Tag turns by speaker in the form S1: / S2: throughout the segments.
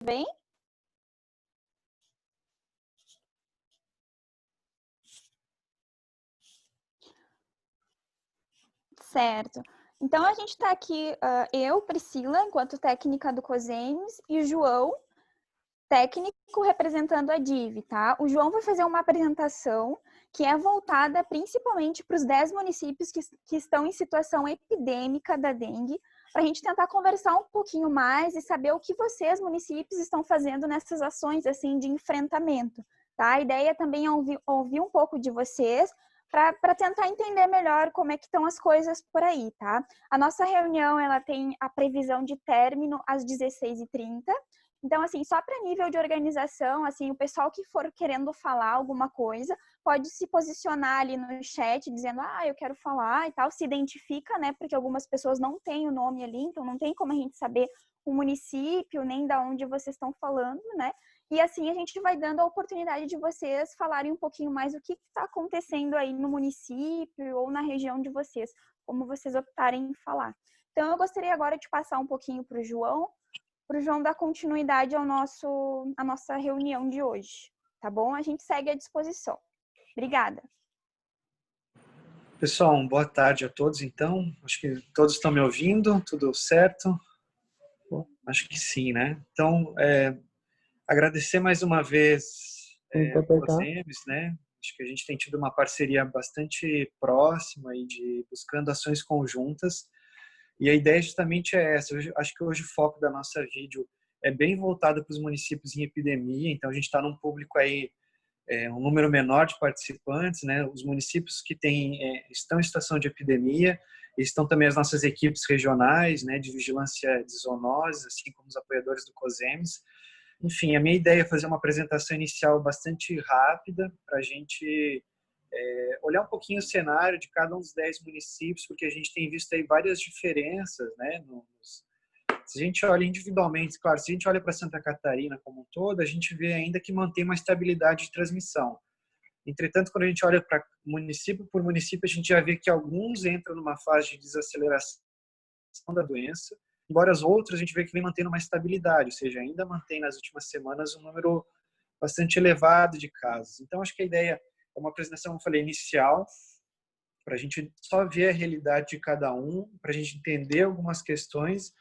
S1: bem? Certo. Então, a gente está aqui, eu, Priscila, enquanto técnica do COSEMES, e o João, técnico representando a DIV, tá? O João vai fazer uma apresentação que é voltada principalmente para os 10 municípios que estão em situação epidêmica da dengue, para a gente tentar conversar um pouquinho mais e saber o que vocês, municípios, estão fazendo nessas ações assim de enfrentamento, tá? A ideia também é ouvir um pouco de vocês, para tentar entender melhor como é que estão as coisas por aí, tá? A nossa reunião, ela tem a previsão de término às 16h30. Então, assim, só para nível de organização, assim, o pessoal que for querendo falar alguma coisa, pode se posicionar ali no chat, dizendo, eu quero falar e tal, se identifica, né, porque algumas pessoas não têm o nome ali, então não tem como a gente saber o município, nem da onde vocês estão falando, né, e assim a gente vai dando a oportunidade de vocês falarem um pouquinho mais o que está acontecendo aí no município ou na região de vocês, como vocês optarem em falar. Então, eu gostaria agora de passar um pouquinho para o João dar continuidade à nossa reunião de hoje, tá bom? A gente segue à disposição. Obrigada.
S2: Pessoal, boa tarde a todos, então. Acho que todos estão me ouvindo, tudo certo? Acho que sim, né? Então, agradecer mais uma vez o COSEMES, né? Acho que a gente tem tido uma parceria bastante próxima e buscando ações conjuntas. E a ideia justamente é essa. Acho que hoje o foco da nossa vídeo é bem voltado para os municípios em epidemia, então a gente está num público aí, um número menor de participantes, né? Os municípios que estão em situação de epidemia, estão também as nossas equipes regionais, né, de vigilância de zoonoses, assim como os apoiadores do COSEMES. Enfim, a minha ideia é fazer uma apresentação inicial bastante rápida para a gente olhar um pouquinho o cenário de cada um dos 10 municípios, porque a gente tem visto aí várias diferenças, né? Se a gente olha individualmente, claro, se a gente olha para Santa Catarina como um todo, a gente vê ainda que mantém uma estabilidade de transmissão. Entretanto, quando a gente olha para município por município, a gente já vê que alguns entram numa fase de desaceleração da doença, embora as outras a gente vê que vem mantendo uma estabilidade, ou seja, ainda mantém nas últimas semanas um número bastante elevado de casos. Então, acho que a ideia é uma apresentação, como eu falei, inicial, para a gente só ver a realidade de cada um, para a gente entender algumas questões.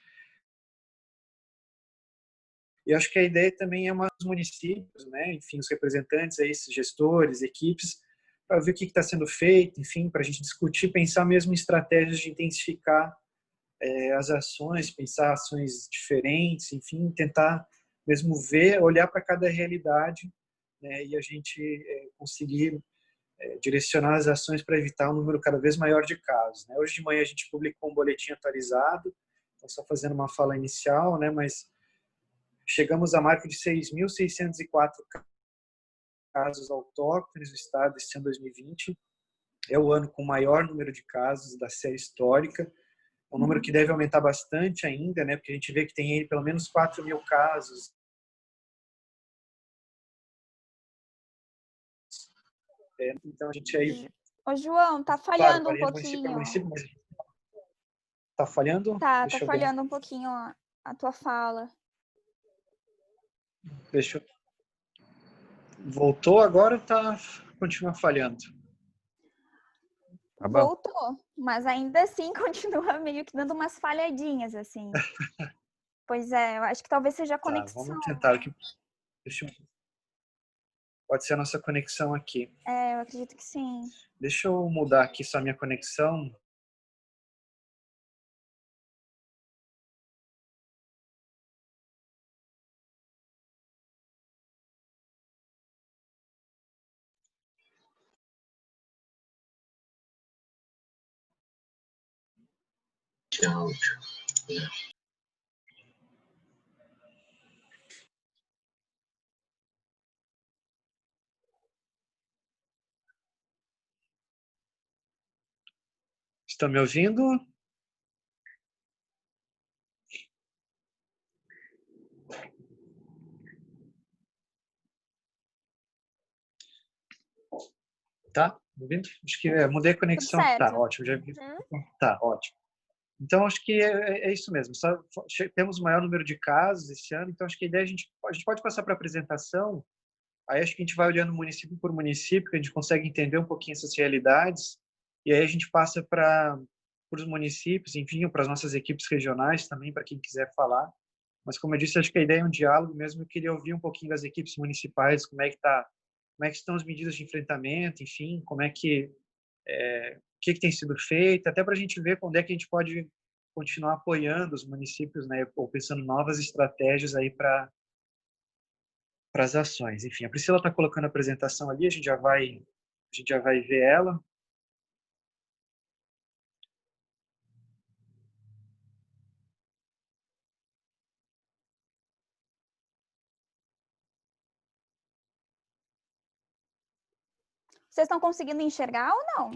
S2: E acho que a ideia também é os municípios, né, enfim, os representantes, aí, gestores, equipes, para ver o que está sendo feito, enfim, para a gente discutir, pensar mesmo em estratégias de intensificar as ações, pensar ações diferentes, enfim, tentar mesmo ver, olhar para cada realidade, né, e a gente conseguir direcionar as ações para evitar um número cada vez maior de casos. Né? Hoje de manhã a gente publicou um boletim atualizado, então só fazendo uma fala inicial, né, mas chegamos à marca de 6.604 casos autóctones no estado este ano 2020. É o ano com o maior número de casos da série histórica. É um número que deve aumentar bastante ainda, né, porque a gente vê que tem aí pelo menos 4.000 casos. Então a gente aí...
S1: Ô, João, tá
S2: Claro,
S1: falhando um
S2: varia de município para
S1: pouquinho.
S2: município, mas... Tá falhando?
S1: Tá
S2: Deixa eu ver.
S1: falhando um pouquinho a tua fala.
S2: Deixa eu... Voltou agora ou continua falhando?
S3: Tá bom.
S1: Voltou, mas ainda assim continua meio que dando umas falhadinhas, assim. Pois é, eu acho que talvez seja a
S2: Tá,
S1: conexão.
S2: vamos tentar aqui. Pode ser a nossa conexão aqui.
S1: Eu acredito que sim.
S2: Deixa eu mudar aqui só a minha conexão.
S4: Que áudio.
S2: Estão me ouvindo? Tá? Me ouvindo? Acho que mudei a
S1: Tudo
S2: conexão. Tá,
S1: certo.
S2: ótimo. Já vi. Tá, ótimo. Então, acho que é isso mesmo. Temos o maior número de casos esse ano, então acho que a ideia a gente pode passar para a apresentação, aí acho que a gente vai olhando município por município, que a gente consegue entender um pouquinho essas realidades, e aí a gente passa para os municípios, enfim, para as nossas equipes regionais também, para quem quiser falar. Mas, como eu disse, acho que a ideia é um diálogo mesmo. Eu queria ouvir um pouquinho das equipes municipais, como é que estão as medidas de enfrentamento, enfim, o que tem sido feito, até para a gente ver quando é que a gente pode continuar apoiando os municípios, né, ou pensando novas estratégias aí para as ações. Enfim, a Priscila está colocando a apresentação ali, a gente já vai ver ela.
S1: Vocês estão conseguindo enxergar ou não?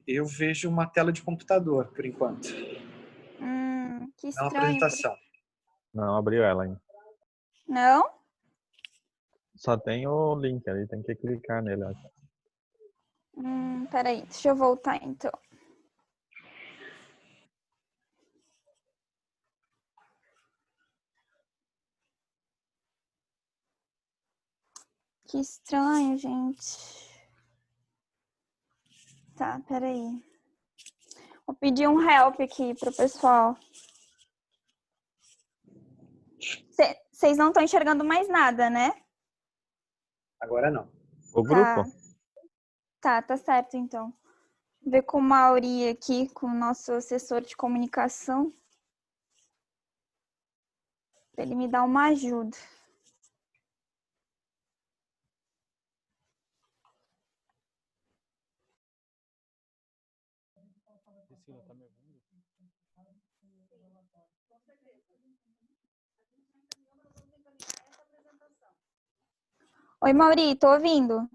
S2: Eu vejo uma tela de computador, por enquanto.
S1: Que
S2: É uma
S1: estranho.
S2: apresentação.
S3: Não abriu ela ainda.
S1: Não?
S3: Só tem o link ali, tem que clicar nele, acho.
S1: Peraí, deixa eu voltar então. Que estranho, gente. Tá, peraí. Vou pedir um help aqui pro pessoal. Vocês não estão enxergando mais nada, né?
S2: Agora não.
S3: O grupo?
S1: Tá certo então. Vou ver com o Mauri aqui, com o nosso assessor de comunicação, para ele me dar uma ajuda.
S3: Priscila, tá me ouvindo?
S1: Oi, Mauri, tô ouvindo.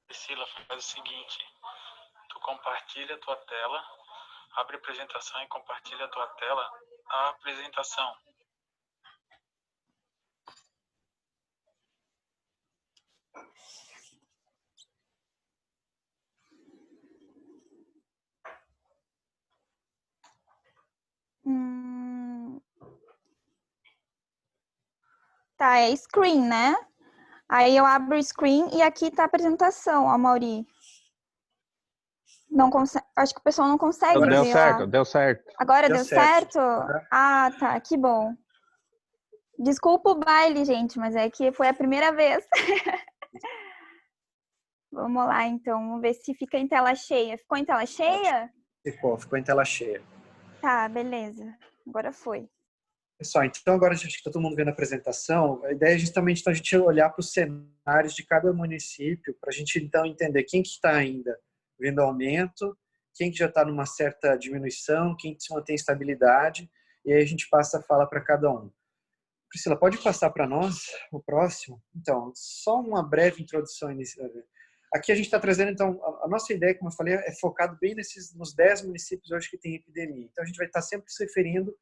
S5: Priscila, faz o seguinte, tu compartilha a tua tela, abre a apresentação e compartilha a tua tela, a apresentação.
S1: Tá, é screen, né? Aí eu abro o screen e aqui tá a apresentação, ó, Mauri. Não consegue, acho que o pessoal não consegue
S3: Deu
S1: ver
S3: certo,
S1: lá.
S3: deu certo.
S1: Agora deu certo?
S2: Uhum.
S1: Ah, tá, que bom. Desculpa o baile, gente, mas é que foi a primeira vez. Vamos lá, então. Vamos ver se fica em tela cheia. Ficou em tela cheia?
S2: Ficou em tela cheia.
S1: Tá, beleza. Agora foi.
S2: Pessoal, então agora acho que está todo mundo vendo a apresentação. A ideia é justamente então, a gente olhar para os cenários de cada município, para a gente então entender quem que está ainda vendo aumento, quem que já está numa certa diminuição, quem que se mantém estabilidade, e aí a gente passa a fala para cada um. Priscila, pode passar para nós o próximo? Então, só uma breve introdução inicial. Aqui a gente está trazendo, então, a nossa ideia, como eu falei, é focado bem nos 10 municípios hoje que tem epidemia. Então, a gente vai estar sempre se referindo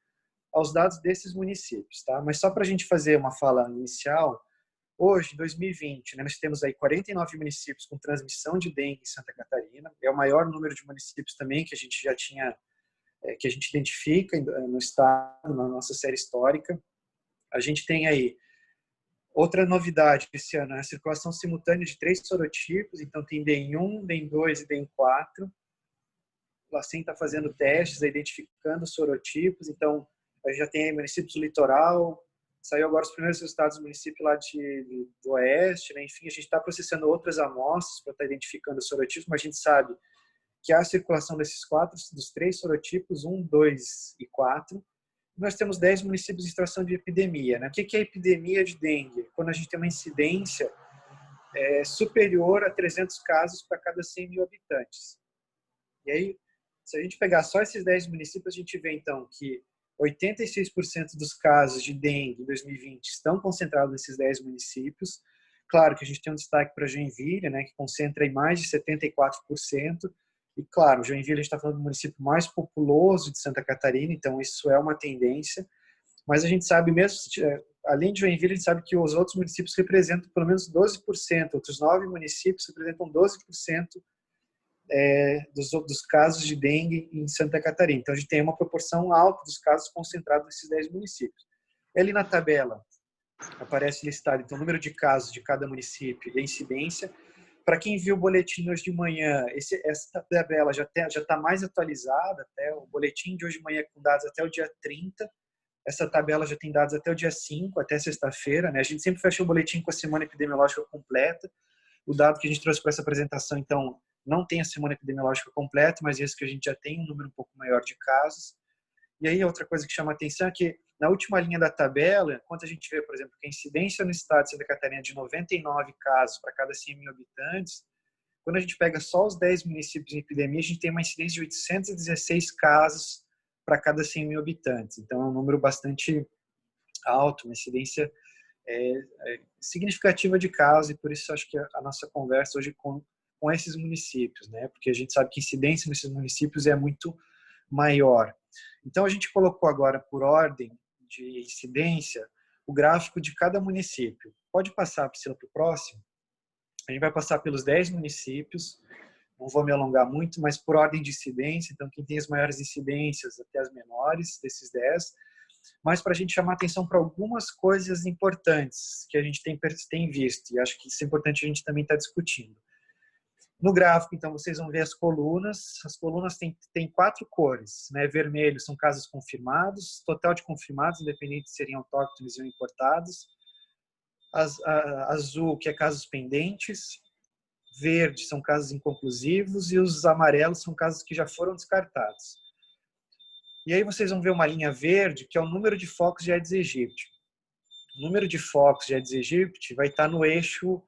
S2: aos dados desses municípios, tá? Mas só para a gente fazer uma fala inicial, hoje, em 2020, né, nós temos aí 49 municípios com transmissão de dengue em Santa Catarina. É o maior número de municípios também que a gente já tinha, que a gente identifica no estado, na nossa série histórica. A gente tem aí outra novidade esse ano, a circulação simultânea de 3 sorotipos, então tem DEM1, DEM2 e DEM4. O LACEN está fazendo testes, identificando sorotipos, então a gente já tem aí municípios do litoral, saiu agora os primeiros resultados do município lá do oeste, né? Enfim, a gente está processando outras amostras para estar identificando os sorotipos, mas a gente sabe que há a circulação dos 3 sorotipos, 1, 2 e 4. Nós temos 10 municípios em situação de epidemia, né? O que é epidemia de dengue? Quando a gente tem uma incidência superior a 300 casos para cada 100 mil habitantes. E aí, se a gente pegar só esses 10 municípios, a gente vê, então, que 86% dos casos de dengue em 2020 estão concentrados nesses 10 municípios. Claro que a gente tem um destaque para Joinville, né, que concentra em mais de 74%, E, claro, Joinville, a gente está falando do município mais populoso de Santa Catarina, então isso é uma tendência. Mas a gente sabe mesmo, além de Joinville, a gente sabe que os outros municípios representam pelo menos 12%, outros 9 municípios representam 12% dos casos de dengue em Santa Catarina. Então, a gente tem uma proporção alta dos casos concentrados nesses 10 municípios. E ali na tabela aparece listado então, o número de casos de cada município e a incidência. Para quem viu o boletim hoje de manhã, essa tabela já está mais atualizada, até o boletim de hoje de manhã com dados até o dia 30. Essa tabela já tem dados até o dia 5, até sexta-feira. Né? A gente sempre fecha o boletim com a semana epidemiológica completa. O dado que a gente trouxe para essa apresentação, então, não tem a semana epidemiológica completa, mas esse que a gente já tem um número um pouco maior de casos. E aí, outra coisa que chama a atenção é que, na última linha da tabela, enquanto a gente vê, por exemplo, que a incidência no estado de Santa Catarina é de 99 casos para cada 100 mil habitantes, quando a gente pega só os 10 municípios em epidemia, a gente tem uma incidência de 816 casos para cada 100 mil habitantes. Então, é um número bastante alto, uma incidência significativa de casos, e por isso acho que a nossa conversa hoje com esses municípios, né? Porque a gente sabe que a incidência nesses municípios é muito maior. Então, a gente colocou agora, por ordem de incidência, o gráfico de cada município. Pode passar, Priscila, para o próximo? A gente vai passar pelos 10 municípios, não vou me alongar muito, mas por ordem de incidência, então quem tem as maiores incidências até as menores desses 10, mas para a gente chamar atenção para algumas coisas importantes que a gente tem visto, e acho que isso é importante a gente também estar discutindo. No gráfico, então, vocês vão ver as colunas têm 4 cores, né? Vermelho são casos confirmados, total de confirmados, independente de serem autóctones ou importados, azul, que é casos pendentes, verde são casos inconclusivos e os amarelos são casos que já foram descartados. E aí vocês vão ver uma linha verde, que é o número de focos de Aedes aegypti. O número de focos de Aedes aegypti vai estar no eixo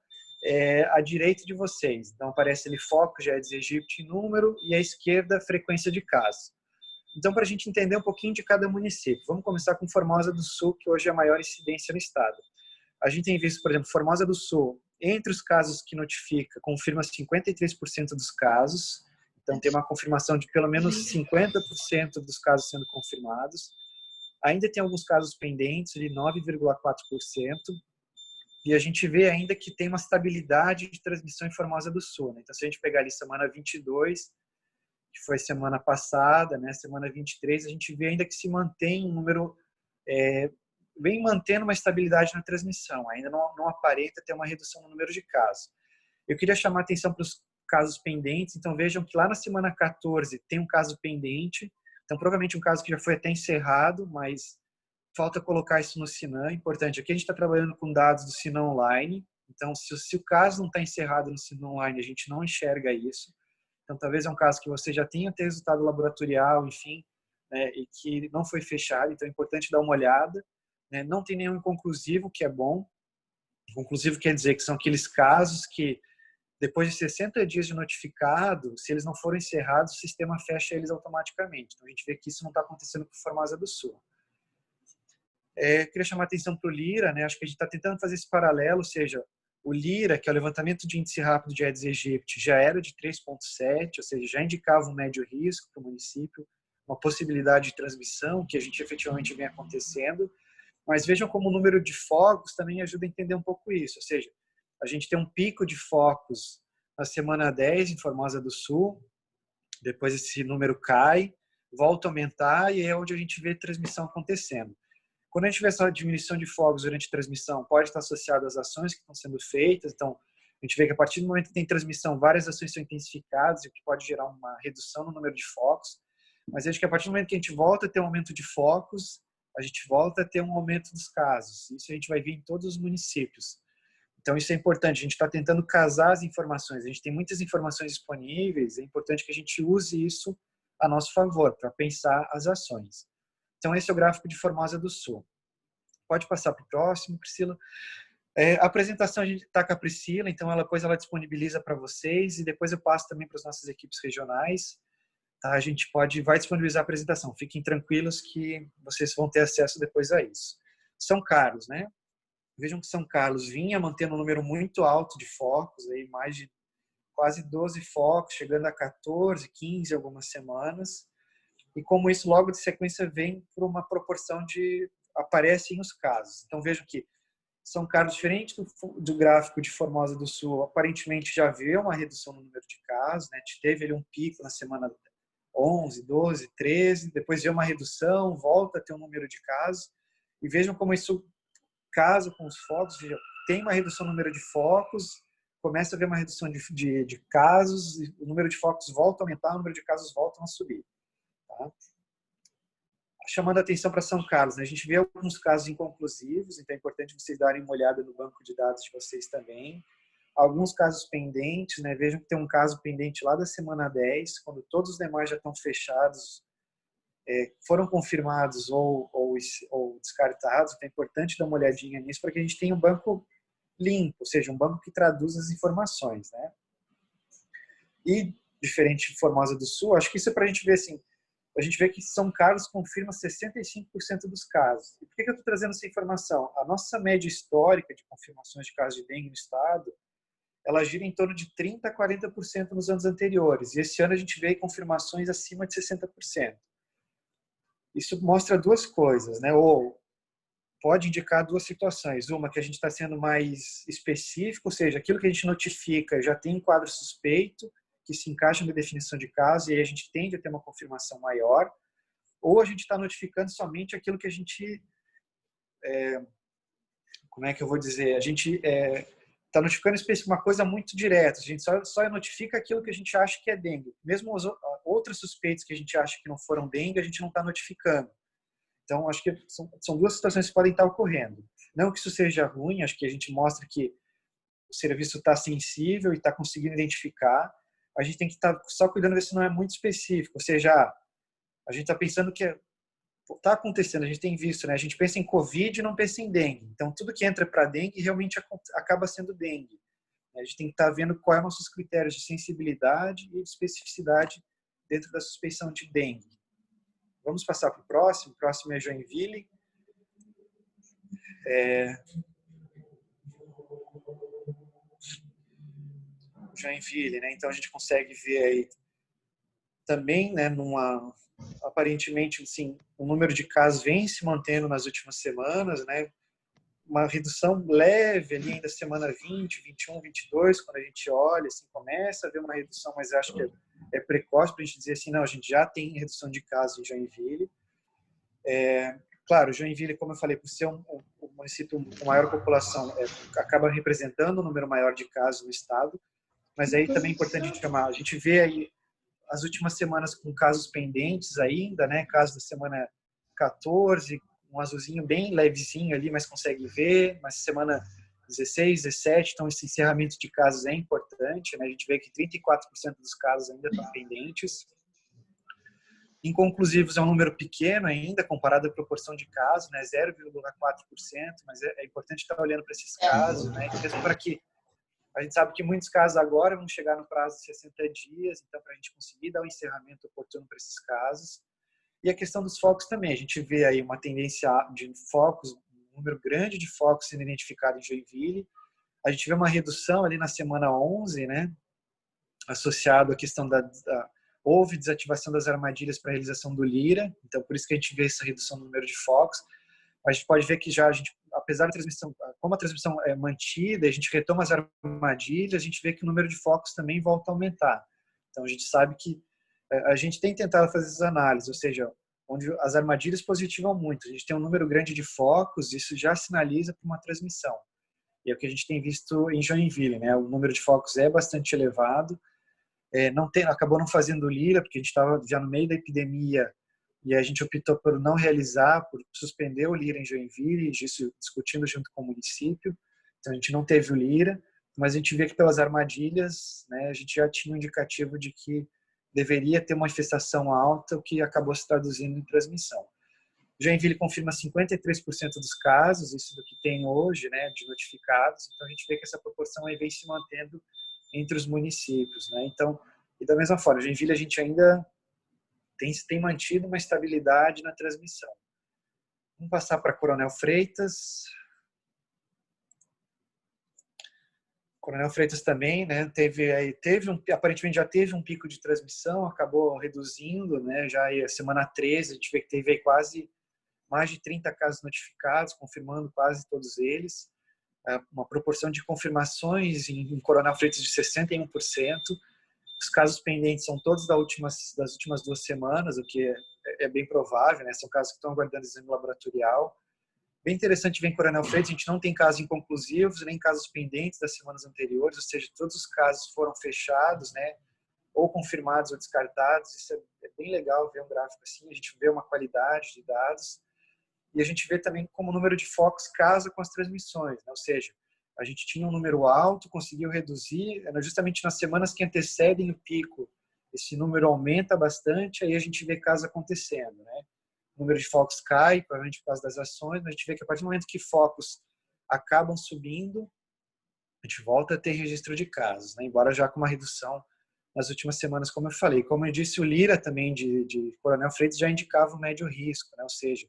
S2: à direita de vocês. Então aparece ali focos de Aedes aegypti número e à esquerda frequência de casos. Então, para a gente entender um pouquinho de cada município, vamos começar com Formosa do Sul, que hoje é a maior incidência no estado. A gente tem visto, por exemplo, Formosa do Sul, entre os casos que notifica, confirma 53% dos casos. Então, tem uma confirmação de pelo menos 50% dos casos sendo confirmados. Ainda tem alguns casos pendentes, de 9,4%. E a gente vê ainda que tem uma estabilidade de transmissão em Formosa do Sul. Né? Então, se a gente pegar ali semana 22, que foi semana passada, né? Semana 23, a gente vê ainda que se mantém um número... vem mantendo uma estabilidade na transmissão. Ainda não aparenta ter uma redução no número de casos. Eu queria chamar a atenção para os casos pendentes. Então, vejam que lá na semana 14 tem um caso pendente. Então, provavelmente um caso que já foi até encerrado, mas falta colocar isso no Sinan. Importante, aqui a gente está trabalhando com dados do Sinan Online. Então, se o caso não está encerrado no Sinan Online, a gente não enxerga isso. Então, talvez é um caso que você já tenha resultado laboratorial, enfim, né, e que não foi fechado. Então, é importante dar uma olhada. Né? Não tem nenhum inconclusivo, que é bom. Conclusivo quer dizer que são aqueles casos que, depois de 60 dias de notificado, se eles não forem encerrados, o sistema fecha eles automaticamente. Então, a gente vê que isso não está acontecendo com Formosa do Sul. Queria chamar a atenção para o Lira, né? Acho que a gente está tentando fazer esse paralelo, ou seja, o Lira, que é o levantamento de índice rápido de Aedes aegypti, já era de 3,7, ou seja, já indicava um médio risco para o município, uma possibilidade de transmissão, que a gente efetivamente vem acontecendo. Mas vejam como o número de focos também ajuda a entender um pouco isso. Ou seja, a gente tem um pico de focos na semana 10 em Formosa do Sul, depois esse número cai, volta a aumentar e é onde a gente vê a transmissão acontecendo. Quando a gente vê essa diminuição de focos durante a transmissão, pode estar associado às ações que estão sendo feitas. Então, a gente vê que a partir do momento que tem transmissão, várias ações são intensificadas, o que pode gerar uma redução no número de focos. Mas acho que a partir do momento que a gente volta a ter um aumento de focos, a gente volta a ter um aumento dos casos. Isso a gente vai ver em todos os municípios. Então, isso é importante. A gente está tentando casar as informações. A gente tem muitas informações disponíveis. É importante que a gente use isso a nosso favor, para pensar as ações. Então, esse é o gráfico de Formosa do Sul. Pode passar para o próximo, Priscila. A apresentação a gente está com a Priscila, então depois ela disponibiliza para vocês e depois eu passo também para as nossas equipes regionais. Tá? A gente vai disponibilizar a apresentação. Fiquem tranquilos que vocês vão ter acesso depois a isso. São Carlos, né? Vejam que São Carlos vinha mantendo um número muito alto de focos, aí mais de quase 12 focos, chegando a 14, 15 algumas semanas. E como isso logo de sequência vem por uma proporção de aparecem os casos. Então vejam que são casos diferentes do gráfico de Formosa do Sul. Aparentemente já vê uma redução no número de casos, né? Teve ali um pico na semana 11, 12, 13, depois vê uma redução, volta a ter um número de casos. E vejam como isso casa com os focos, tem uma redução no número de focos, começa a haver uma redução de casos, o número de focos volta a aumentar, o número de casos volta a subir. Tá? Chamando a atenção para São Carlos, né? A gente vê alguns casos inconclusivos, então é importante vocês darem uma olhada no banco de dados de vocês também. Alguns casos pendentes, né? Vejam que tem um caso pendente lá da semana 10, quando todos os demais já estão fechados, foram confirmados ou descartados. Então é importante dar uma olhadinha nisso para que a gente tenha um banco limpo, ou seja, um banco que traduz as informações, né? E, diferente de Formosa do Sul, acho que isso é para a gente ver assim, a gente vê que São Carlos confirma 65% dos casos. E por que eu estou trazendo essa informação? A nossa média histórica de confirmações de casos de dengue no estado, ela gira em torno de 30% a 40% nos anos anteriores. E esse ano a gente vê confirmações acima de 60%. Isso mostra duas coisas, né? Ou pode indicar duas situações. Uma, que a gente está sendo mais específico, ou seja, aquilo que a gente notifica já tem um quadro suspeito, que se encaixa na definição de caso, e aí a gente tende a ter uma confirmação maior, ou a gente está notificando somente aquilo que a gente, como é que eu vou dizer, a gente está notificando uma coisa muito direta, a gente só notifica aquilo que a gente acha que é dengue. Mesmo os outros suspeitos que a gente acha que não foram dengue, a gente não está notificando. Então, acho que são duas situações que podem estar ocorrendo. Não que isso seja ruim, acho que a gente mostra que o serviço está sensível e está conseguindo identificar. A gente tem que estar só cuidando de ver se não é muito específico. Ou seja, a gente está pensando que está acontecendo, a gente tem visto, né? A gente pensa em Covid e não pensa em dengue. Então, tudo que entra para dengue realmente acaba sendo dengue. A gente tem que estar vendo quais são nossos critérios de sensibilidade e de especificidade dentro da suspeição de dengue. Vamos passar para o próximo. O próximo é Joinville. Joinville, né? Então a gente consegue ver aí também, né, aparentemente, assim, o número de casos vem se mantendo nas últimas semanas, né? Uma redução leve ali ainda semana 20, 21, 22, quando a gente olha, assim, começa a ver uma redução, mas acho que é precoce para a gente dizer assim, não, a gente já tem redução de casos em Joinville. Claro, Joinville, como eu falei, por ser um município com maior população, acaba representando um número maior de casos no estado, mas aí também é importante a gente chamar, a gente vê aí as últimas semanas com casos pendentes ainda, né? Caso da semana 14, um azulzinho bem levezinho ali, mas consegue ver, mas semana 16, 17, então esse encerramento de casos é importante, né? A gente vê que 34% dos casos ainda estão pendentes. Inconclusivos é um número pequeno ainda, comparado à proporção de casos, né? 0,4%, mas é importante estar olhando para esses casos, né? Mesmo para que a gente sabe que muitos casos agora vão chegar no prazo de 60 dias, então para a gente conseguir dar um encerramento oportuno para esses casos. E a questão dos focos também, a gente vê aí uma tendência de focos, um número grande de focos sendo identificado em Joinville. A gente vê uma redução ali na semana 11, né, associado à questão houve desativação das armadilhas para a realização do Lira, então por isso que a gente vê essa redução no número de focos. A gente pode ver que já a gente, apesar da transmissão, como a transmissão é mantida, a gente retoma as armadilhas, a gente vê que o número de focos também volta a aumentar. Então a gente sabe que a gente tem tentado fazer essas análises, ou seja, onde as armadilhas positivam muito. A gente tem um número grande de focos, isso já sinaliza para uma transmissão. E é o que a gente tem visto em Joinville, né? O número de focos é bastante elevado. Acabou não fazendo o Lira, porque a gente estava já no meio da epidemia e a gente optou por não realizar, por suspender o Lira em Joinville, isso discutindo junto com o município. Então a gente não teve o Lira, mas a gente vê que pelas armadilhas, né, a gente já tinha um indicativo de que deveria ter uma infestação alta, o que acabou se traduzindo em transmissão. Joinville confirma 53% dos casos, isso do que tem hoje, né, de notificados. Então a gente vê que essa proporção aí vem se mantendo entre os municípios, né? Então, e da mesma forma, Joinville a gente ainda tem mantido uma estabilidade na transmissão. Vamos passar para Coronel Freitas. Coronel Freitas também, né? Aparentemente já teve um pico de transmissão, acabou reduzindo, né? Já aí, a semana 13, a gente vê que teve aí quase mais de 30 casos notificados, confirmando quase todos eles. Uma proporção de confirmações em Coronel Freitas de 61%. Os casos pendentes são todos das últimas 2 semanas, o que é bem provável, né? São casos que estão aguardando exame laboratorial. Bem interessante ver em Coronel Freitas, a gente não tem casos inconclusivos, nem casos pendentes das semanas anteriores, ou seja, todos os casos foram fechados, né? Ou confirmados ou descartados. Isso é bem legal ver um gráfico assim, a gente vê uma qualidade de dados. E a gente vê também como o número de focos casa com as transmissões, né? Ou seja, a gente tinha um número alto, conseguiu reduzir, justamente nas semanas que antecedem o pico, esse número aumenta bastante, aí a gente vê casos acontecendo, né? O número de focos cai, provavelmente por causa das ações, mas a gente vê que a partir do momento que focos acabam subindo, a gente volta a ter registro de casos, né? Embora já com uma redução nas últimas semanas, como eu falei. Como eu disse, o Lira também de Coronel Freitas já indicava o médio risco, né? Ou seja,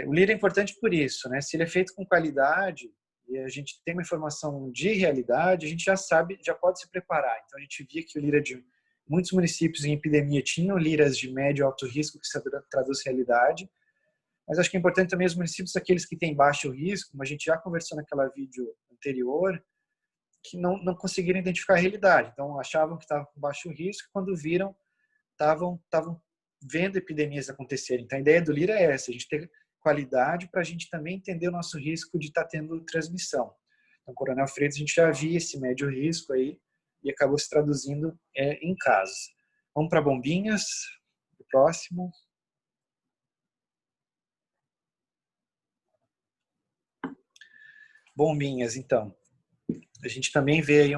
S2: o Lira é importante por isso, né? Se ele é feito com qualidade e a gente tem uma informação de realidade, a gente já sabe, já pode se preparar. Então a gente via que o Lira de muitos municípios em epidemia tinham liras de médio e alto risco que se traduz realidade, mas acho que é importante também os municípios, aqueles que têm baixo risco, como a gente já conversou naquela vídeo anterior, que não conseguiram identificar a realidade. Então achavam que estavam com baixo risco, quando viram, estavam vendo epidemias acontecerem. Então a ideia do Lira é essa, a gente ter qualidade para a gente também entender o nosso risco de estar tendo transmissão. Então, Coronel Freitas, a gente já via esse médio risco aí e acabou se traduzindo em casos. Vamos para Bombinhas, o próximo. Bombinhas, então. A gente também vê aí,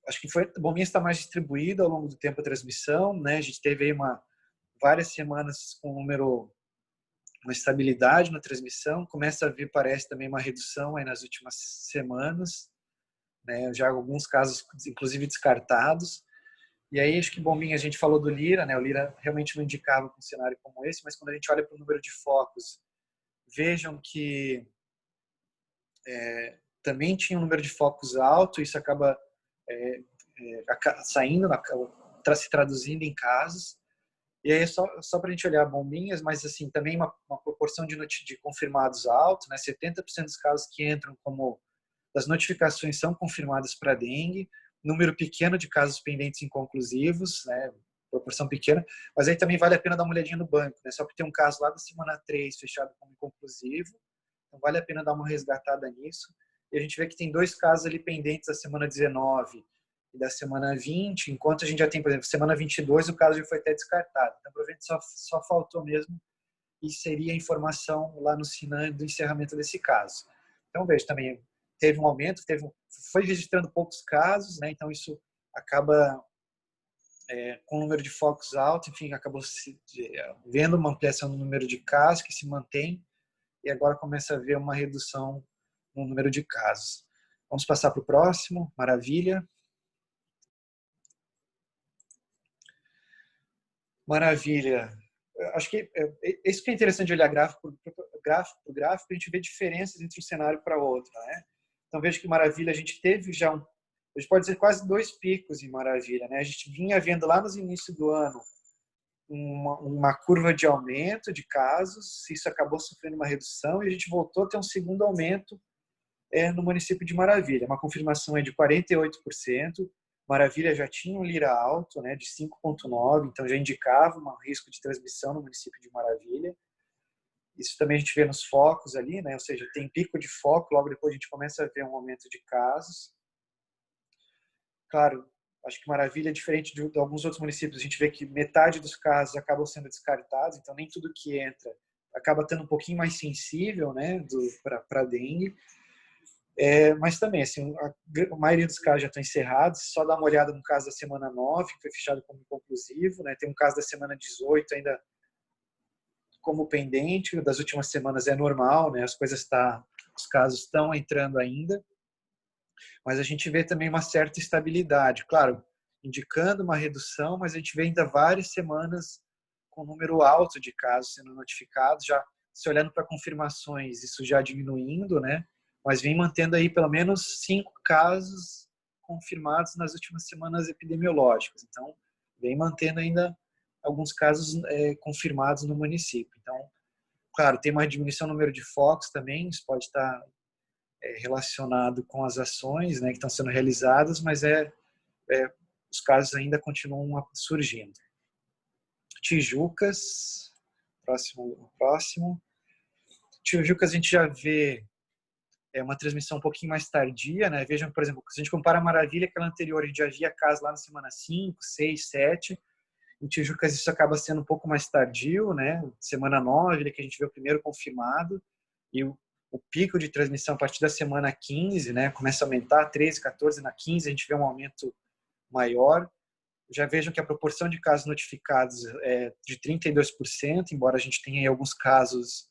S2: acho que Bombinhas está mais distribuída ao longo do tempo a transmissão, né? A gente teve aí várias semanas com uma estabilidade na transmissão, começa a vir, parece, também uma redução aí nas últimas semanas, né? Já alguns casos, inclusive, descartados. E aí, acho que Bombinha, a gente falou do Lira, né? O Lira realmente não indicava com um cenário como esse, mas quando a gente olha para o número de focos, vejam que também tinha um número de focos alto, isso acaba saindo, se traduzindo em casos. E aí, só para a gente olhar Bombinhas, mas assim, também uma proporção de confirmados alto, né? 70% dos casos que entram das notificações são confirmadas para dengue, número pequeno de casos pendentes inconclusivos, né? Proporção pequena, mas aí também vale a pena dar uma olhadinha no banco, né? Só porque tem um caso lá da semana 3 fechado como inconclusivo, então vale a pena dar uma resgatada nisso. E a gente vê que tem 2 casos ali pendentes da semana 19 e da semana 20, enquanto a gente já tem, por exemplo, semana 22, o caso já foi até descartado. Então, provavelmente só faltou mesmo e seria a informação lá no SINAM do encerramento desse caso. Então, veja, também teve um aumento, foi registrando poucos casos, né? Então isso acaba com o número de focos alto, enfim, acabou vendo uma ampliação no número de casos que se mantém e agora começa a ver uma redução no número de casos. Vamos passar para o próximo, maravilha. Maravilha. Acho que isso que é interessante de olhar gráfico por gráfico, a gente vê diferenças entre um cenário para outro, né? Então vejo que Maravilha, a gente teve já a gente pode dizer quase 2 picos em Maravilha, né? A gente vinha vendo lá nos inícios do ano uma curva de aumento de casos, isso acabou sofrendo uma redução e a gente voltou a ter um segundo aumento no município de Maravilha, uma confirmação de 48%. Maravilha já tinha um Lira alto, né, de 5,9, então já indicava um risco de transmissão no município de Maravilha. Isso também a gente vê nos focos ali, né, ou seja, tem pico de foco, logo depois a gente começa a ver um aumento de casos. Claro, acho que Maravilha é diferente de alguns outros municípios, a gente vê que metade dos casos acabam sendo descartados, então nem tudo que entra acaba tendo um pouquinho mais sensível, né, para dengue. Mas também, assim, a maioria dos casos já estão encerrados, só dá uma olhada no caso da semana 9, que foi fechado como inconclusivo, né? Tem um caso da semana 18 ainda como pendente, das últimas semanas é normal, né? Os casos estão entrando ainda, mas a gente vê também uma certa estabilidade, claro, indicando uma redução, mas a gente vê ainda várias semanas com número alto de casos sendo notificados, já se olhando para confirmações, isso já diminuindo, né? mas vem mantendo aí pelo menos 5 casos confirmados nas últimas semanas epidemiológicas. Então, vem mantendo ainda alguns casos confirmados no município. Então, claro, tem uma diminuição no número de focos também, isso pode estar relacionado com as ações, né, que estão sendo realizadas, mas os casos ainda continuam surgindo. Tijucas, próximo. Tijucas a gente já vê uma transmissão um pouquinho mais tardia, né? Vejam, por exemplo, se a gente compara a Maravilha, aquela anterior, a gente já via casos lá na semana 5, 6, 7. Em Tijucas isso acaba sendo um pouco mais tardio, né? Semana 9, que a gente vê o primeiro confirmado, e o pico de transmissão a partir da semana 15, né? Começa a aumentar, 13, 14, na 15 a gente vê um aumento maior. Já vejam que a proporção de casos notificados é de 32%, embora a gente tenha aí alguns casos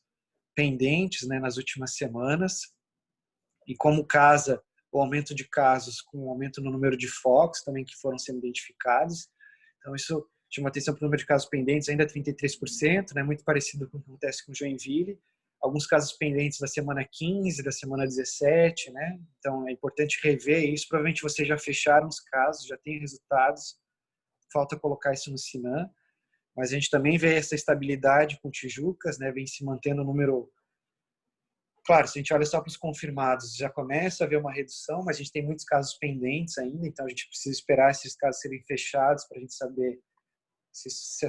S2: pendentes, né, nas últimas semanas. E como casa o aumento de casos com o aumento no número de focos também que foram sendo identificados. Então, isso chama atenção para o número de casos pendentes, ainda 33%, né, muito parecido com o que acontece com Joinville. Alguns casos pendentes da semana 15, da semana 17, né? Então, é importante rever isso. Provavelmente vocês já fecharam os casos, já têm resultados. Falta colocar isso no Sinan. Mas a gente também vê essa estabilidade com Tijucas, né? Vem se mantendo o número. Claro, se a gente olha só para os confirmados, já começa a haver uma redução, mas a gente tem muitos casos pendentes ainda, então a gente precisa esperar esses casos serem fechados para a gente saber se esse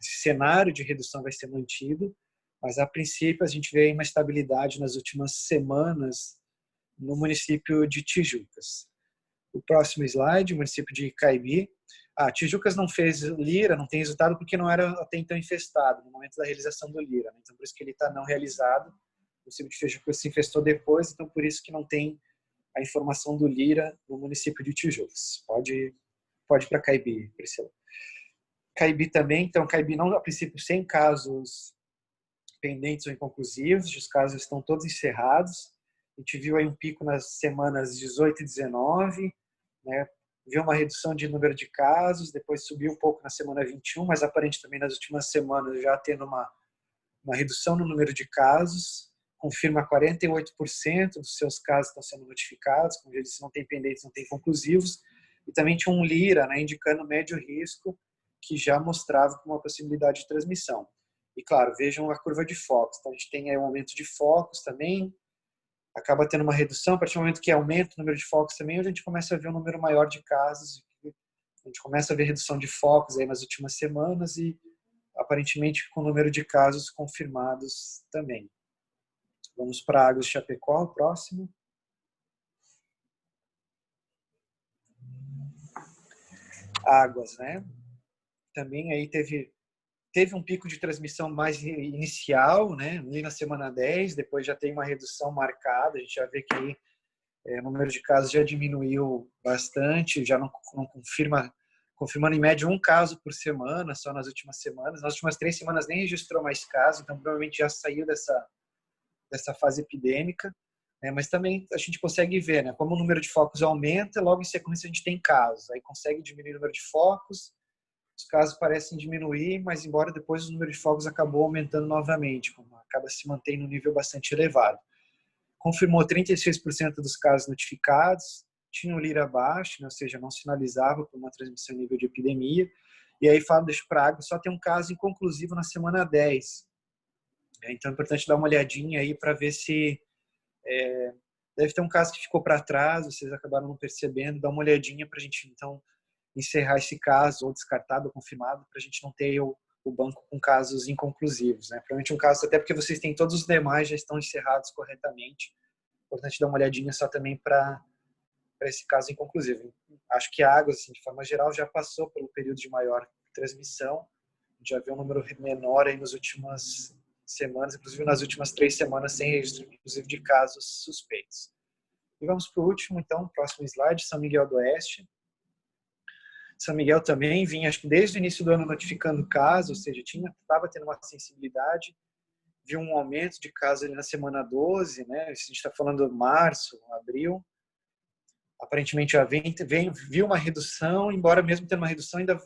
S2: cenário de redução vai ser mantido. Mas, a princípio, a gente vê uma estabilidade nas últimas semanas no município de Tijucas. O próximo slide, o município de Caibi. Tijucas não fez Lira, não tem resultado porque não era até então infestado no momento da realização do Lira. Né? Então, por isso que ele está não realizado. O município de Tijucas se infestou depois, então por isso que não tem a informação do Lira no município de Tijucas. Pode ir para Caibi, Priscila. Caibi também, então Caibi não, a princípio, sem casos pendentes ou inconclusivos, os casos estão todos encerrados. A gente viu aí um pico nas semanas 18 e 19, né? Viu uma redução de número de casos, depois subiu um pouco na semana 21, mas aparentemente também nas últimas semanas já tendo uma redução no número de casos, confirma 48% dos seus casos estão sendo notificados, como eu disse, não tem pendentes, não tem conclusivos, e também tinha um Lira, né, indicando médio risco, que já mostrava uma possibilidade de transmissão. E claro, vejam a curva de focos, então a gente tem aí um aumento de focos também, acaba tendo uma redução, a partir do momento que aumenta o número de focos também, a gente começa a ver um número maior de casos, a gente começa a ver redução de focos aí nas últimas semanas e aparentemente com o número de casos confirmados também. Vamos para Águas de Chapecó, o próximo. Águas, né? Também aí teve um pico de transmissão mais inicial, né? Ali na semana 10, depois já tem uma redução marcada, a gente já vê que aí, o número de casos já diminuiu bastante, já não confirmando em média um caso por semana, só nas últimas semanas. Nas últimas 3 semanas nem registrou mais casos, então provavelmente já saiu dessa fase epidêmica, né? Mas também a gente consegue ver, né? Como o número de focos aumenta, logo em sequência a gente tem casos, aí consegue diminuir o número de focos, os casos parecem diminuir, mas embora depois o número de focos acabou aumentando novamente, acaba se mantendo um nível bastante elevado. Confirmou 36% dos casos notificados, tinha o Lira abaixo, né, ou seja, não sinalizava por uma transmissão em nível de epidemia. E aí falo das pragas, só tem um caso inconclusivo na semana 10. Então é importante dar uma olhadinha aí para ver se deve ter um caso que ficou para trás, vocês acabaram não percebendo, dá uma olhadinha para a gente então encerrar esse caso, ou descartado ou confirmado, para a gente não ter o banco com casos inconclusivos. Né? Provavelmente um caso, até porque vocês têm todos os demais, já estão encerrados corretamente. Importante dar uma olhadinha só também para esse caso inconclusivo. Acho que a Águas, assim, de forma geral, já passou pelo período de maior transmissão, já viu um número menor aí nas últimas semanas, inclusive nas últimas 3 semanas, sem registro, inclusive, de casos suspeitos. E vamos para o último, então, próximo slide, São Miguel do Oeste. São Miguel também vinha, acho que desde o início do ano, notificando casos, ou seja, estava tendo uma sensibilidade, viu um aumento de casos ali na semana 12, né? A gente está falando de março, abril. Aparentemente já viu uma redução, embora mesmo tendo uma redução, ainda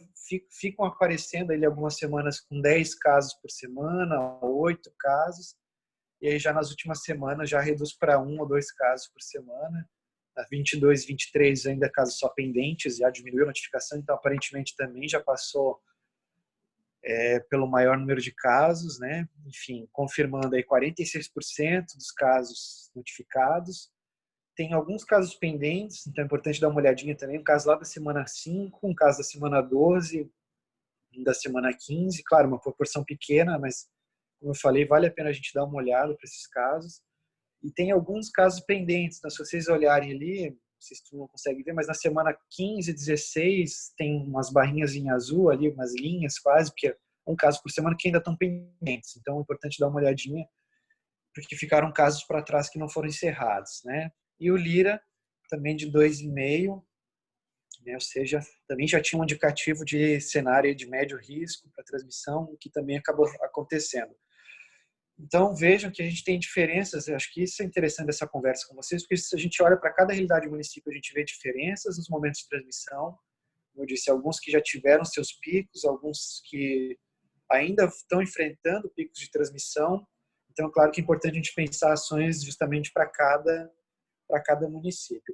S2: ficam aparecendo ali algumas semanas com 10 casos por semana, 8 casos. e aí já nas últimas semanas já reduz para 1 ou 2 casos por semana. A 22, 23 ainda casos só pendentes, já diminuiu a notificação, então aparentemente também já passou pelo maior número de casos, né? Enfim, confirmando aí 46% dos casos notificados. Tem alguns casos pendentes, então é importante dar uma olhadinha também. Um caso lá da semana 5, um caso da semana 12, da semana 15. Claro, uma proporção pequena, mas, como eu falei, vale a pena a gente dar uma olhada para esses casos. E tem alguns casos pendentes, né? Se vocês olharem ali, vocês não conseguem ver, mas na semana 15, 16, tem umas barrinhas em azul ali, umas linhas quase, porque é um caso por semana que ainda estão pendentes. Então é importante dar uma olhadinha, porque ficaram casos para trás que não foram encerrados, né? E o Lira, também de 2,5, né? Ou seja, também já tinha um indicativo de cenário de médio risco para transmissão, o que também acabou acontecendo. Então, vejam que a gente tem diferenças, eu acho que isso é interessante dessa conversa com vocês, porque se a gente olha para cada realidade do município, a gente vê diferenças nos momentos de transmissão. Como eu disse, alguns que já tiveram seus picos, alguns que ainda estão enfrentando picos de transmissão. Então, claro que é importante a gente pensar ações justamente para cada município.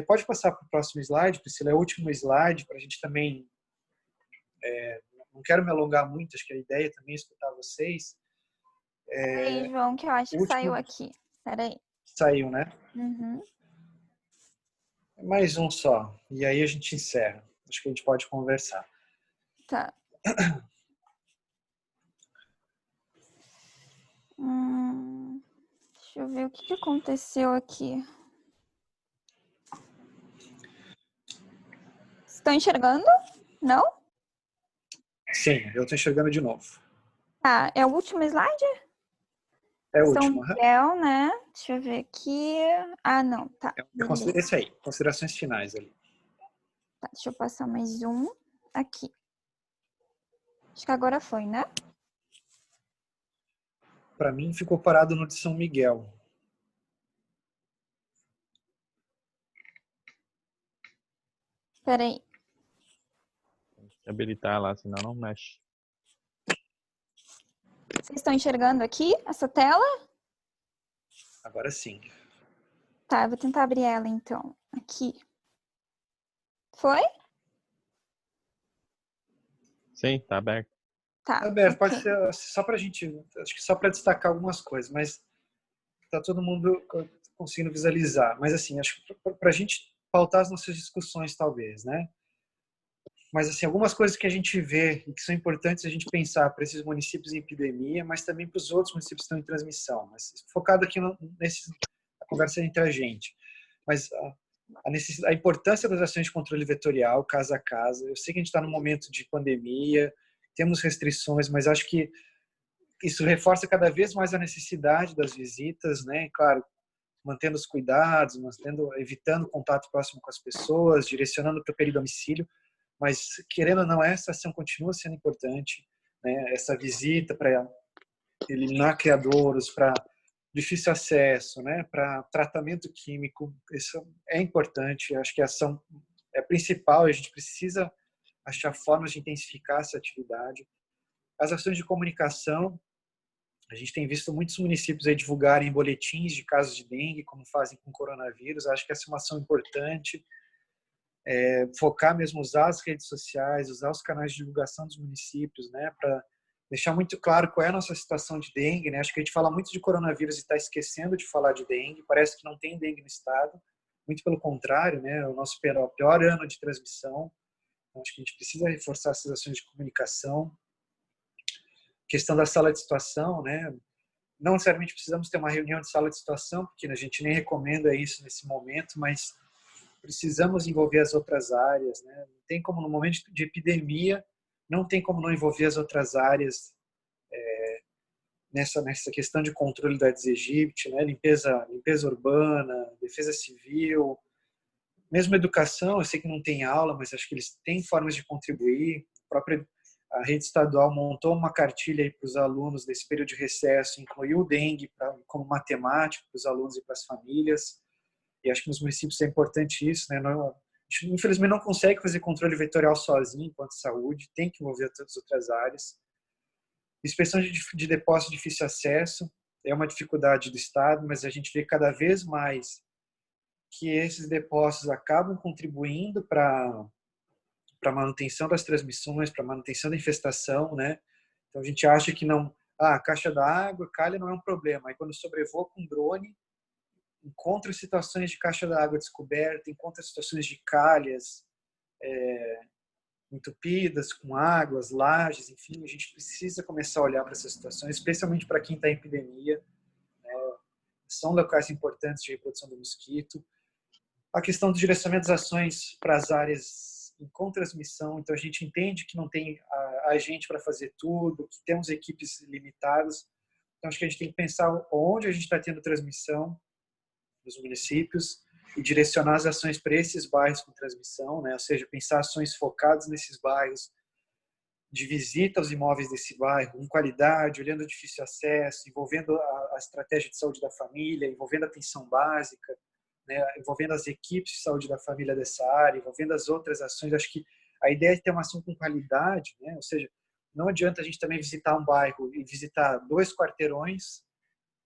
S2: Pode passar para o próximo slide, Priscila, é o último slide, para a gente também... não quero me alongar muito, acho que a ideia também é escutar vocês.
S1: Peraí, João, que eu acho que saiu aqui. Peraí.
S2: Saiu, né?
S1: Uhum.
S2: Mais um só. E aí a gente encerra. Acho que a gente pode conversar.
S1: Tá. Deixa eu ver o que aconteceu aqui. Estão enxergando? Não?
S2: Sim, eu estou enxergando de novo.
S1: Tá, é o último slide?
S2: É o
S1: São
S2: último.
S1: Miguel, né? Deixa eu ver aqui. Ah, não, tá.
S2: Esse aí, considerações finais ali.
S1: Tá, deixa eu passar mais um aqui. Acho que agora foi, né?
S2: Para mim, ficou parado no de São Miguel.
S1: Peraí.
S3: Tem que habilitar lá, senão não mexe.
S1: Vocês estão enxergando aqui essa tela?
S2: Agora sim.
S1: Tá, eu vou tentar abrir ela então. Aqui. Foi?
S3: Sim, tá aberto.
S1: Tá.
S2: Aberto,
S1: ok.
S2: pode ser só para a gente, acho que só para destacar algumas coisas, mas está todo mundo conseguindo visualizar. Mas assim, acho que para a gente pautar as nossas discussões, talvez, né? Mas assim, algumas coisas que a gente vê e que são importantes a gente pensar para esses municípios em epidemia, mas também para os outros municípios que estão em transmissão. Mas focado aqui na conversa entre a gente. Mas a importância das ações de controle vetorial, casa a casa. Eu sei que a gente está num momento de pandemia, temos restrições, mas acho que isso reforça cada vez mais a necessidade das visitas, né? E, claro, mantendo os cuidados, evitando contato próximo com as pessoas, direcionando para o peridomicílio. Mas, querendo ou não, essa ação continua sendo importante, né? Essa visita para eliminar criadouros, para difícil acesso, né? Para tratamento químico, isso é importante. Eu acho que a ação é principal, a gente precisa achar formas de intensificar essa atividade. As ações de comunicação, a gente tem visto muitos municípios aí divulgarem boletins de casos de dengue, como fazem com coronavírus. Acho que essa é uma ação importante. Focar mesmo, usar as redes sociais, usar os canais de divulgação dos municípios, né, para deixar muito claro qual é a nossa situação de dengue, né? Acho que a gente fala muito de coronavírus e está esquecendo de falar de dengue. Parece que não tem dengue no estado. Muito pelo contrário, né? O nosso pior ano de transmissão. Então, acho que a gente precisa reforçar essas ações de comunicação. Questão da sala de situação, né? Não necessariamente precisamos ter uma reunião de sala de situação, porque a gente nem recomenda isso nesse momento, mas precisamos envolver as outras áreas, né? Não tem como, no momento de epidemia, não tem como não envolver as outras áreas nessa questão de controle da Aedes aegypti, né? Limpeza urbana, defesa civil, mesmo educação. Eu sei que não tem aula, mas acho que eles têm formas de contribuir. A rede estadual montou uma cartilha aí para os alunos desse período de recesso, incluiu o dengue como matemática para os alunos e para as famílias. E acho que nos municípios é importante isso, né? A gente, infelizmente, não consegue fazer controle vetorial sozinho enquanto saúde, tem que envolver todas as outras áreas. Inspeção de depósito de difícil acesso. é uma dificuldade do Estado, mas a gente vê cada vez mais que esses depósitos acabam contribuindo para a manutenção das transmissões, para a manutenção da infestação, né? Então a gente acha que não, a caixa d'água, calha não é um problema. Aí quando sobrevoa com drone, encontra situações de caixa d'água descoberta, encontra situações de calhas entupidas, com águas, lajes, enfim, a gente precisa começar a olhar para essas situações, especialmente para quem está em epidemia, né? São locais importantes de reprodução do mosquito. A questão do direcionamento das ações para as áreas com transmissão, então a gente entende que não tem a gente para fazer tudo, que temos equipes limitadas, então acho que a gente tem que pensar onde a gente está tendo transmissão nos municípios e direcionar as ações para esses bairros com transmissão, né? Ou seja, pensar ações focadas nesses bairros, de visita aos imóveis desse bairro, com qualidade, olhando o difícil acesso, envolvendo a estratégia de saúde da família, envolvendo a atenção básica, né? Envolvendo as equipes de saúde da família dessa área, envolvendo as outras ações. Acho que a ideia é ter uma ação com qualidade, né? Ou seja, não adianta a gente também visitar um bairro e visitar 2 quarteirões,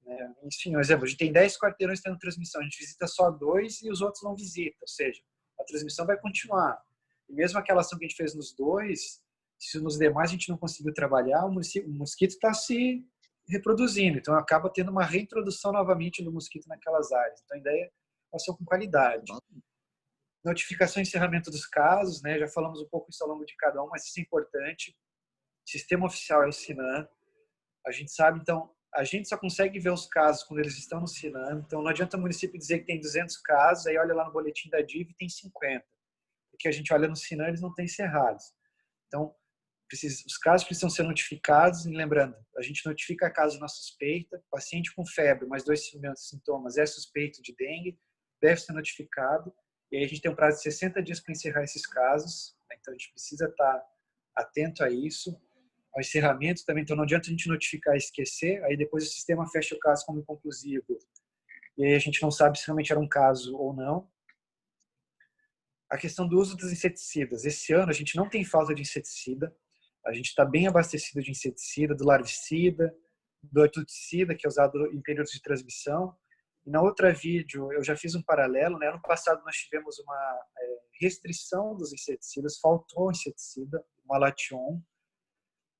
S2: né? Enfim, um exemplo, a gente tem 10 quarteirões tendo transmissão, a gente visita só 2 e os outros não visitam, ou seja, a transmissão vai continuar. E mesmo aquela ação que a gente fez nos 2, se nos demais a gente não conseguiu trabalhar, o mosquito está se reproduzindo, então acaba tendo uma reintrodução novamente do mosquito naquelas áreas. Então a ideia é ação com qualidade. Notificação e encerramento dos casos, né? Já falamos um pouco isso ao longo de cada um, mas isso é importante. Sistema oficial é o SINAM. A gente sabe, então, a gente só consegue ver os casos quando eles estão no SINAM. Então, não adianta o município dizer que tem 200 casos, aí olha lá no boletim da DIV e tem 50. Porque a gente olha no SINAM, eles não estão encerrados. Então, os casos precisam ser notificados. E lembrando, a gente notifica caso na suspeita, paciente com febre, mais 2 sintomas, é suspeito de dengue, deve ser notificado. E aí a gente tem um prazo de 60 dias para encerrar esses casos. Então, a gente precisa estar atento a isso. Ao encerramento também, então não adianta a gente notificar e esquecer, aí depois o sistema fecha o caso como inconclusivo, e aí a gente não sabe se realmente era um caso ou não. A questão do uso dos inseticidas. Esse ano a gente não tem falta de inseticida, a gente está bem abastecido de inseticida, do larvicida, do ortoticida, que é usado em períodos de transmissão. E na outra vídeo eu já fiz um paralelo, né? Ano passado nós tivemos uma restrição dos inseticidas, faltou inseticida, o Malathion.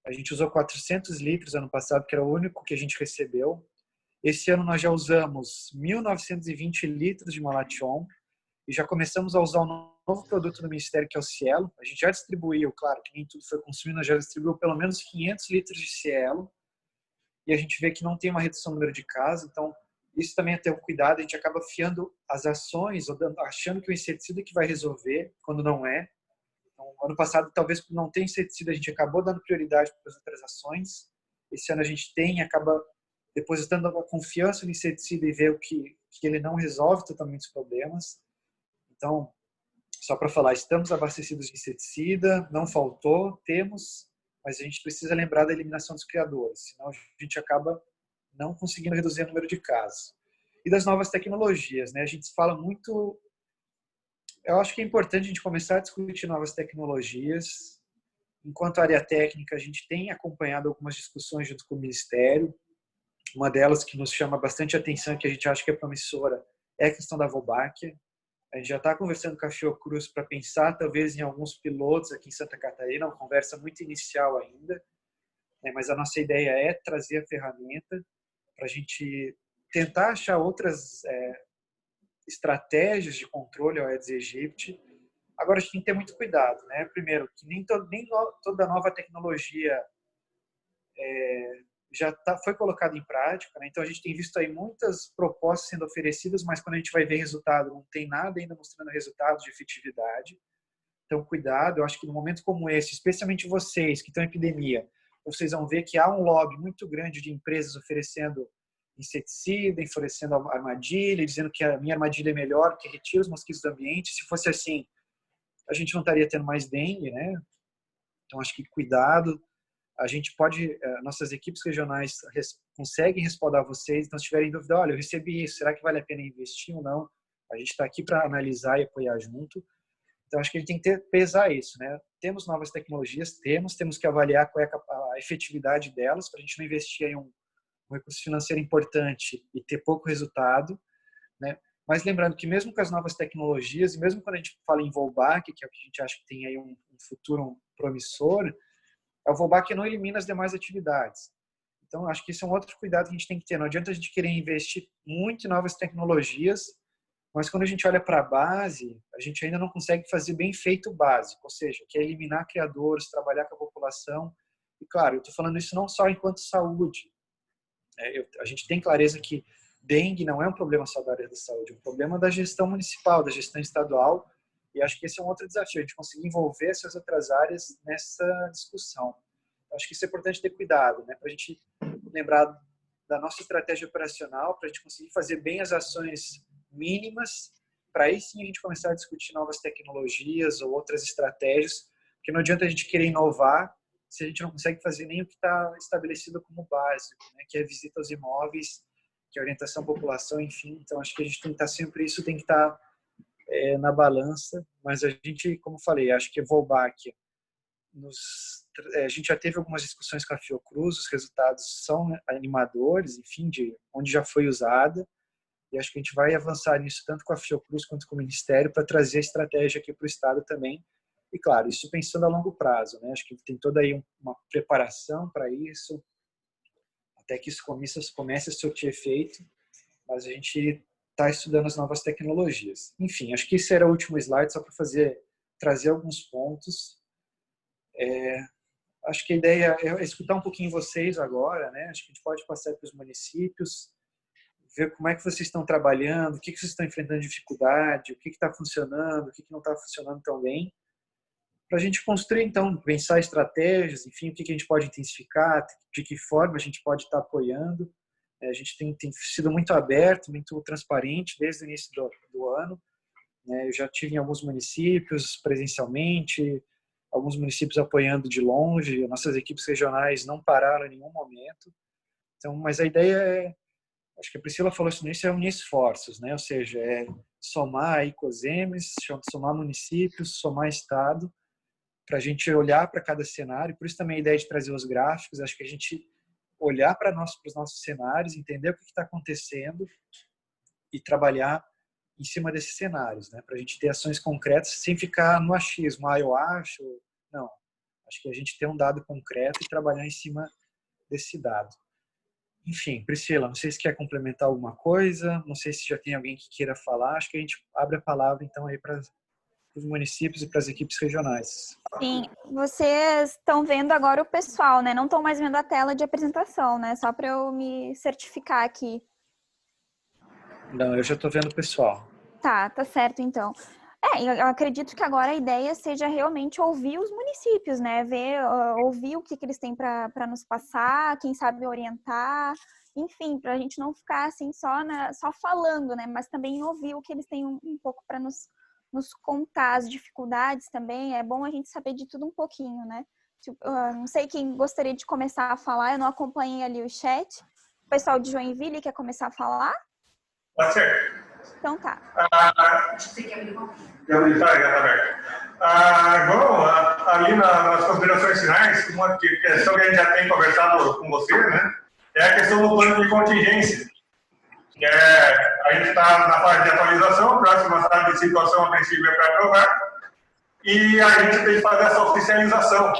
S2: A gente usou 400 litros ano passado, que era o único que a gente recebeu. Esse ano nós já usamos 1.920 litros de Malathion e já começamos a usar um novo produto do Ministério, que é o Cielo. A gente já distribuiu, claro que nem tudo foi consumido, nós já distribuiu pelo menos 500 litros de Cielo e a gente vê que não tem uma redução no número de casos, então isso também é ter um cuidado, a gente acaba fiando as ações, ou achando que o inseticida que vai resolver, quando não é. Então, ano passado, talvez por não ter inseticida, a gente acabou dando prioridade para as outras ações. Esse ano a gente tem, acaba depositando a confiança no inseticida e ver que ele não resolve totalmente os problemas. Então, só para falar, estamos abastecidos de inseticida, não faltou, temos, mas a gente precisa lembrar da eliminação dos criadores, senão a gente acaba não conseguindo reduzir o número de casos. E das novas tecnologias, né? A gente fala muito. Eu acho que é importante a gente começar a discutir novas tecnologias. Enquanto área técnica, a gente tem acompanhado algumas discussões junto com o Ministério. Uma delas que nos chama bastante atenção, que a gente acha que é promissora, é a questão da Wolbachia. A gente já está conversando com a Fiocruz para pensar, talvez, em alguns pilotos aqui em Santa Catarina, uma conversa muito inicial ainda, né? Mas a nossa ideia é trazer a ferramenta para a gente tentar achar outras estratégias de controle ao Aedes aegypti. Agora, a gente tem que ter muito cuidado, né? Primeiro, que nem toda nova tecnologia foi colocada em prática, né? Então, a gente tem visto aí muitas propostas sendo oferecidas, mas quando a gente vai ver resultado, não tem nada ainda mostrando resultados de efetividade. Então, cuidado. Eu acho que num momento como esse, especialmente vocês que estão em epidemia, vocês vão ver que há um lobby muito grande de empresas oferecendo inseticida, oferecendo armadilha, dizendo que a minha armadilha é melhor, que retira os mosquitos do ambiente. Se fosse assim, a gente não estaria tendo mais dengue, né? Então, acho que cuidado. A gente pode, nossas equipes regionais conseguem respaldar vocês. Então, se tiverem dúvida, olha, eu recebi isso, será que vale a pena investir ou não? A gente está aqui para analisar e apoiar junto. Então, acho que a gente tem que pesar isso, né? Temos novas tecnologias, temos que avaliar qual é a efetividade delas, para a gente não investir em um recurso financeiro importante e ter pouco resultado, né? Mas lembrando que mesmo com as novas tecnologias, e mesmo quando a gente fala em Volbac, que é o que a gente acha que tem aí um futuro promissor, o Volbac não elimina as demais atividades. Então, acho que isso é um outro cuidado que a gente tem que ter. Não adianta a gente querer investir muito em novas tecnologias, mas quando a gente olha para a base, a gente ainda não consegue fazer bem feito o básico, ou seja, que é eliminar criadores, trabalhar com a população. E, claro, eu estou falando isso não só enquanto saúde. A gente tem clareza que dengue não é um problema só da área da saúde, é um problema da gestão municipal, da gestão estadual, e acho que esse é um outro desafio, a gente conseguir envolver essas outras áreas nessa discussão. Acho que isso é importante ter cuidado, né, para a gente lembrar da nossa estratégia operacional, para a gente conseguir fazer bem as ações mínimas, para aí sim a gente começar a discutir novas tecnologias ou outras estratégias, porque não adianta a gente querer inovar se a gente não consegue fazer nem o que está estabelecido como básico, né, que é visita aos imóveis, que é orientação à população, enfim. Então, acho que a gente tem que estar sempre, isso tem que estar na balança, mas a gente, como falei, acho que a Volbac, a gente já teve algumas discussões com a Fiocruz, os resultados são animadores, enfim, de onde já foi usada, e acho que a gente vai avançar nisso tanto com a Fiocruz quanto com o Ministério para trazer a estratégia aqui para o Estado também. E, claro, isso pensando a longo prazo, né? Acho que tem toda aí uma preparação para isso, até que isso comece a surtir efeito, mas a gente está estudando as novas tecnologias. Enfim, acho que esse era o último slide, só para trazer alguns pontos. Acho que a ideia é escutar um pouquinho vocês agora, né? Acho que a gente pode passar para os municípios, ver como é que vocês estão trabalhando, o que vocês estão enfrentando de dificuldade, o que está funcionando, o que não está funcionando tão bem, para a gente construir, então, pensar estratégias, enfim, o que a gente pode intensificar, de que forma a gente pode estar apoiando. A gente tem sido muito aberto, muito transparente desde o início do ano. Eu já tive em alguns municípios presencialmente, alguns municípios apoiando de longe, nossas equipes regionais não pararam em nenhum momento. Então, mas a ideia é, acho que a Priscila falou isso no início, é unir esforços, né? Ou seja, é somar aí COSEMES, somar municípios, somar estado, para a gente olhar para cada cenário. Por isso também a ideia de trazer os gráficos, acho que a gente olhar para os nossos cenários, entender o que está acontecendo e trabalhar em cima desses cenários, né? Para a gente ter ações concretas sem ficar no achismo, eu acho, não. Acho que a gente ter um dado concreto e trabalhar em cima desse dado. Enfim, Priscila, não sei se quer complementar alguma coisa, não sei se já tem alguém que queira falar, acho que a gente abre a palavra então aí para os municípios e para as equipes regionais.
S1: Sim, vocês estão vendo agora o pessoal, né? Não estão mais vendo a tela de apresentação, né? Só para eu me certificar aqui.
S2: Não, eu já estou vendo o pessoal.
S1: Tá certo então. Eu acredito que agora a ideia seja realmente ouvir os municípios, né? Ouvir o que eles têm para nos passar, quem sabe orientar, enfim, para a gente não ficar assim só falando, né? Mas também ouvir o que eles têm um pouco para nos contar, as dificuldades também. É bom a gente saber de tudo um pouquinho, né? Não sei quem gostaria de começar a falar, eu não acompanhei ali o chat. O pessoal de Joinville quer começar a falar?
S6: Pode ser.
S1: Então tá.
S6: Bom, ali nas considerações finais, uma questão que a gente já tem conversado com você, né, é a questão do plano de contingência. A gente está na fase de atualização, a próxima fase de situação a princípio é para aprovar, e a gente tem que fazer essa oficialização.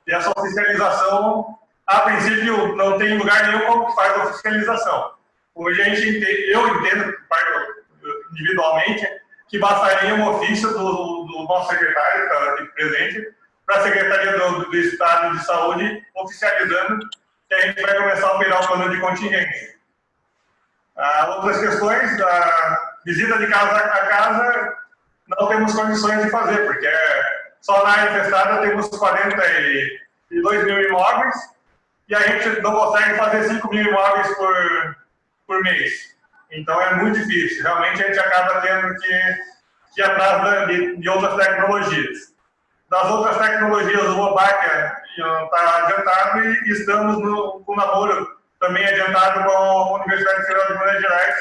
S6: E essa oficialização, a princípio, não tem lugar nenhum como que faz a oficialização. Hoje eu entendo, individualmente, que bastaria um ofício do nosso secretário, que está aqui presente, para a Secretaria do Estado de Saúde, oficializando que a gente vai começar a operar o plano de contingência. Outras questões, a visita de casa a casa, não temos condições de fazer, porque só na área infestada temos 42 mil imóveis, e a gente não consegue fazer 5 mil imóveis por mês. Então é muito difícil. Realmente a gente acaba tendo que ir atrás de outras tecnologias. Das outras tecnologias, o Volbac está adiantado e estamos com o namoro também adiantado com a Universidade Federal de Minas Gerais,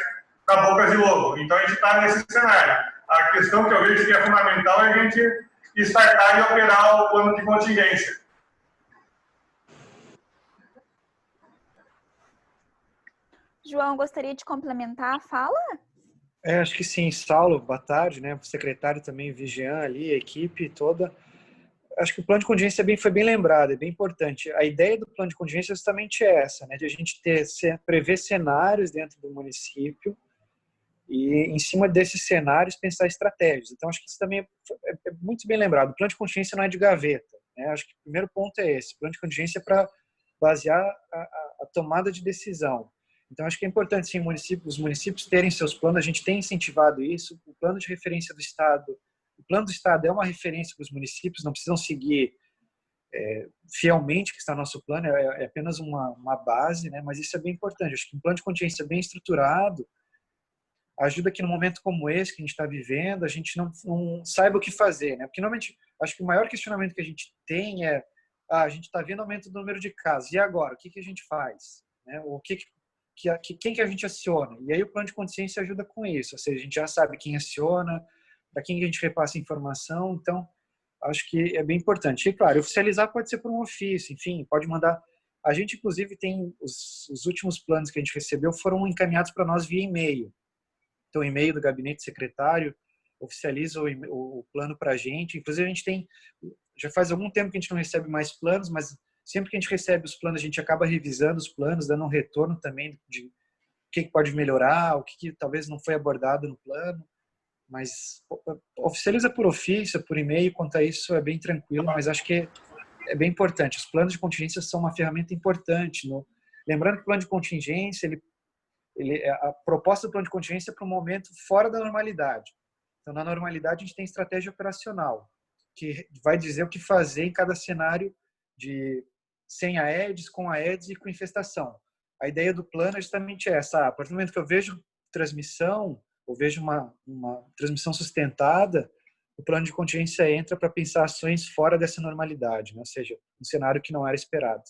S6: na Bocas de Lobo. Então a gente está nesse cenário. A questão que eu vejo que é fundamental é a gente startar e operar o plano de contingência.
S1: João, gostaria de complementar a fala?
S2: Acho que sim. Saulo, boa tarde, né? O secretário também, Vigian ali, a equipe toda. Acho que o plano de contingência foi bem lembrado, é bem importante. A ideia do plano de contingência é justamente essa, né? De a gente prever cenários dentro do município e, em cima desses cenários, pensar estratégias. Então, acho que isso também é muito bem lembrado. O plano de contingência não é de gaveta, né? Acho que o primeiro ponto é esse. O plano de contingência é para basear a tomada de decisão. Então, acho que é importante, sim, os municípios terem seus planos. A gente tem incentivado isso. O plano de referência do Estado, o plano do Estado é uma referência para os municípios, não precisam seguir fielmente o que está no nosso plano, é apenas uma base, né? Mas isso é bem importante. Acho que um plano de contingência bem estruturado ajuda que, num momento como esse que a gente está vivendo, a gente não saiba o que fazer, né? Porque, normalmente, acho que o maior questionamento que a gente tem é a gente está vendo aumento do número de casos, e agora? O que a gente faz? Né? Quem que a gente aciona? E aí o plano de contingência ajuda com isso, ou seja, a gente já sabe quem aciona, para quem a gente repassa a informação, então acho que é bem importante. E claro, oficializar pode ser por um ofício, enfim, pode mandar. A gente, inclusive, tem os últimos planos que a gente recebeu foram encaminhados para nós via e-mail. Então, o e-mail do gabinete secretário oficializa o plano para a gente. Inclusive, a gente já faz algum tempo que a gente não recebe mais planos, mas sempre que a gente recebe os planos, a gente acaba revisando os planos, dando um retorno também de o que pode melhorar, o que talvez não foi abordado no plano. Mas oficializa por ofício, por e-mail, quanto a isso é bem tranquilo, mas acho que é bem importante. Os planos de contingência são uma ferramenta importante. Lembrando que o plano de contingência, a proposta do plano de contingência é para um momento fora da normalidade. Então, na normalidade, a gente tem estratégia operacional, que vai dizer o que fazer em cada cenário sem Aedes, com Aedes e com infestação. A ideia do plano é justamente essa. A partir do momento que eu vejo transmissão, ou vejo uma transmissão sustentada, o plano de contingência entra para pensar ações fora dessa normalidade, né? Ou seja, um cenário que não era esperado.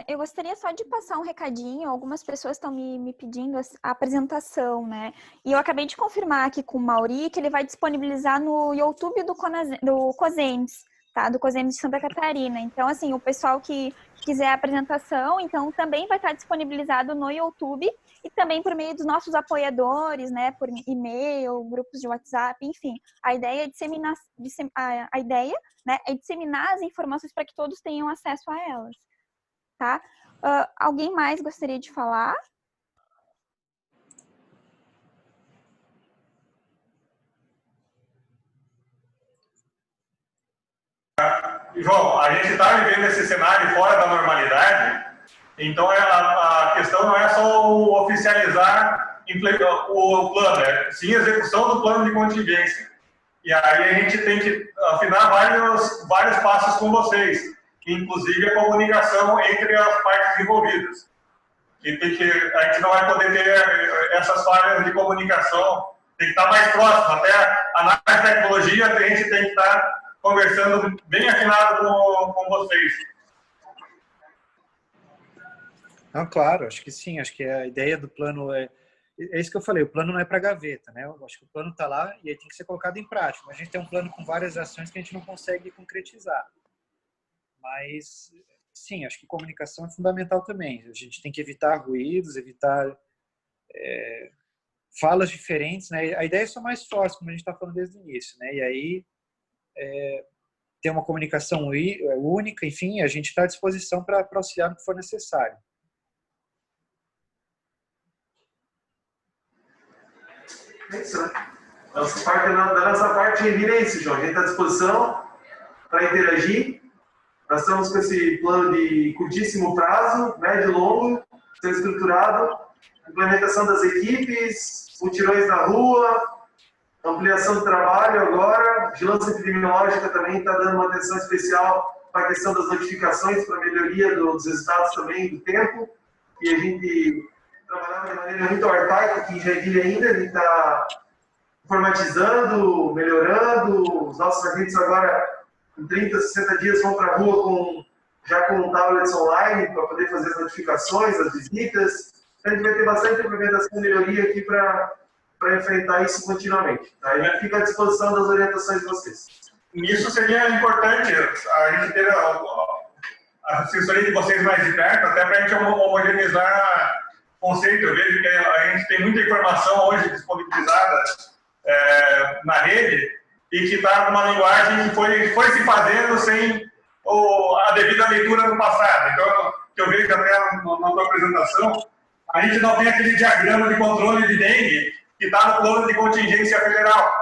S1: Eu gostaria só de passar um recadinho. Algumas pessoas estão me pedindo a apresentação, né? E eu acabei de confirmar aqui com o Mauri que ele vai disponibilizar no YouTube do COSEMS, tá? Do COSEMS de Santa Catarina. Então, assim, o pessoal que quiser a apresentação, então também vai estar disponibilizado no YouTube e também por meio dos nossos apoiadores, né? Por e-mail, grupos de WhatsApp, enfim. A ideia é disseminar as informações para que todos tenham acesso a elas. Tá? Alguém mais gostaria de falar?
S6: João, a gente está vivendo esse cenário fora da normalidade, então a questão não é só o oficializar o plano, é sim a execução do plano de contingência. E aí a gente tem que afinar vários passos com vocês, inclusive a comunicação entre as partes envolvidas. A gente não vai poder ter essas falhas de comunicação, tem que estar mais próximo, até a análise de tecnologia a gente tem que estar conversando bem afinado com vocês.
S2: Não, claro, acho que sim, acho que a ideia do plano é isso que eu falei, o plano não é para gaveta, né? Eu acho que o plano está lá e aí tem que ser colocado em prática. Mas a gente tem um plano com várias ações que a gente não consegue concretizar. Mas, sim, acho que comunicação é fundamental também. A gente tem que evitar ruídos, evitar falas diferentes, né? A ideia é só mais forte, como a gente está falando desde o início, né? E aí ter uma comunicação única, enfim, a gente está à disposição para auxiliar no que for necessário.
S7: É isso, né? Da nossa parte, vira isso, João. A gente está à disposição para interagir. Nós estamos com esse plano de curtíssimo prazo, médio e longo, sendo estruturado, implementação das equipes, mutirões na rua, ampliação do trabalho agora, vigilância epidemiológica também está dando uma atenção especial para a questão das notificações, para a melhoria dos resultados também, do tempo, e a gente trabalhava de maneira muito arcaica aqui em Joinville ainda, a gente está informatizando, melhorando, os nossos agentes agora, em 30, 60 dias, vão para a rua já com tablets online, para poder fazer as notificações, as visitas. Então, a gente vai ter bastante implementação e melhoria aqui para enfrentar isso continuamente. Tá? A gente fica à disposição das orientações de vocês.
S6: Nisso seria importante a gente ter a assessoria de vocês mais de perto, até para a gente homogeneizar conceito. Eu vejo que a gente tem muita informação hoje disponibilizada na rede e que está numa linguagem que foi se fazendo sem a devida leitura no passado. Então, que eu vejo até na tua apresentação, a gente não tem aquele diagrama de controle de dengue que está no plano de contingência federal.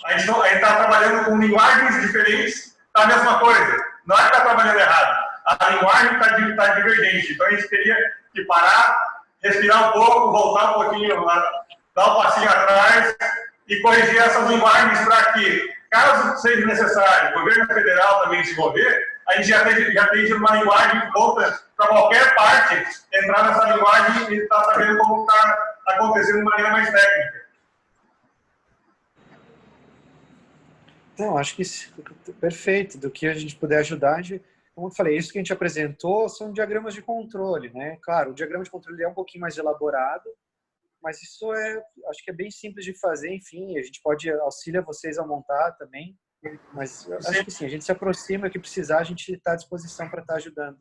S6: A gente está trabalhando com linguagens diferentes, está a mesma coisa. Não é que está trabalhando errado. A linguagem está divergente. Então, a gente teria que parar, respirar um pouco, voltar um pouquinho, dar um passinho atrás e corrigir essas linguagens para que, caso seja necessário, o governo federal também se envolver, a gente já tem uma linguagem pronta para qualquer parte entrar nessa linguagem e estar sabendo como está acontecendo de maneira mais técnica.
S2: Então, acho que perfeito. Do que a gente puder ajudar, como eu falei, isso que a gente apresentou são diagramas de controle, né? Claro, o diagrama de controle é um pouquinho mais elaborado, mas isso acho que é bem simples de fazer, enfim, a gente pode auxiliar vocês a montar também, mas acho que sim, a gente se aproxima, o que precisar, a gente está à disposição para estar ajudando.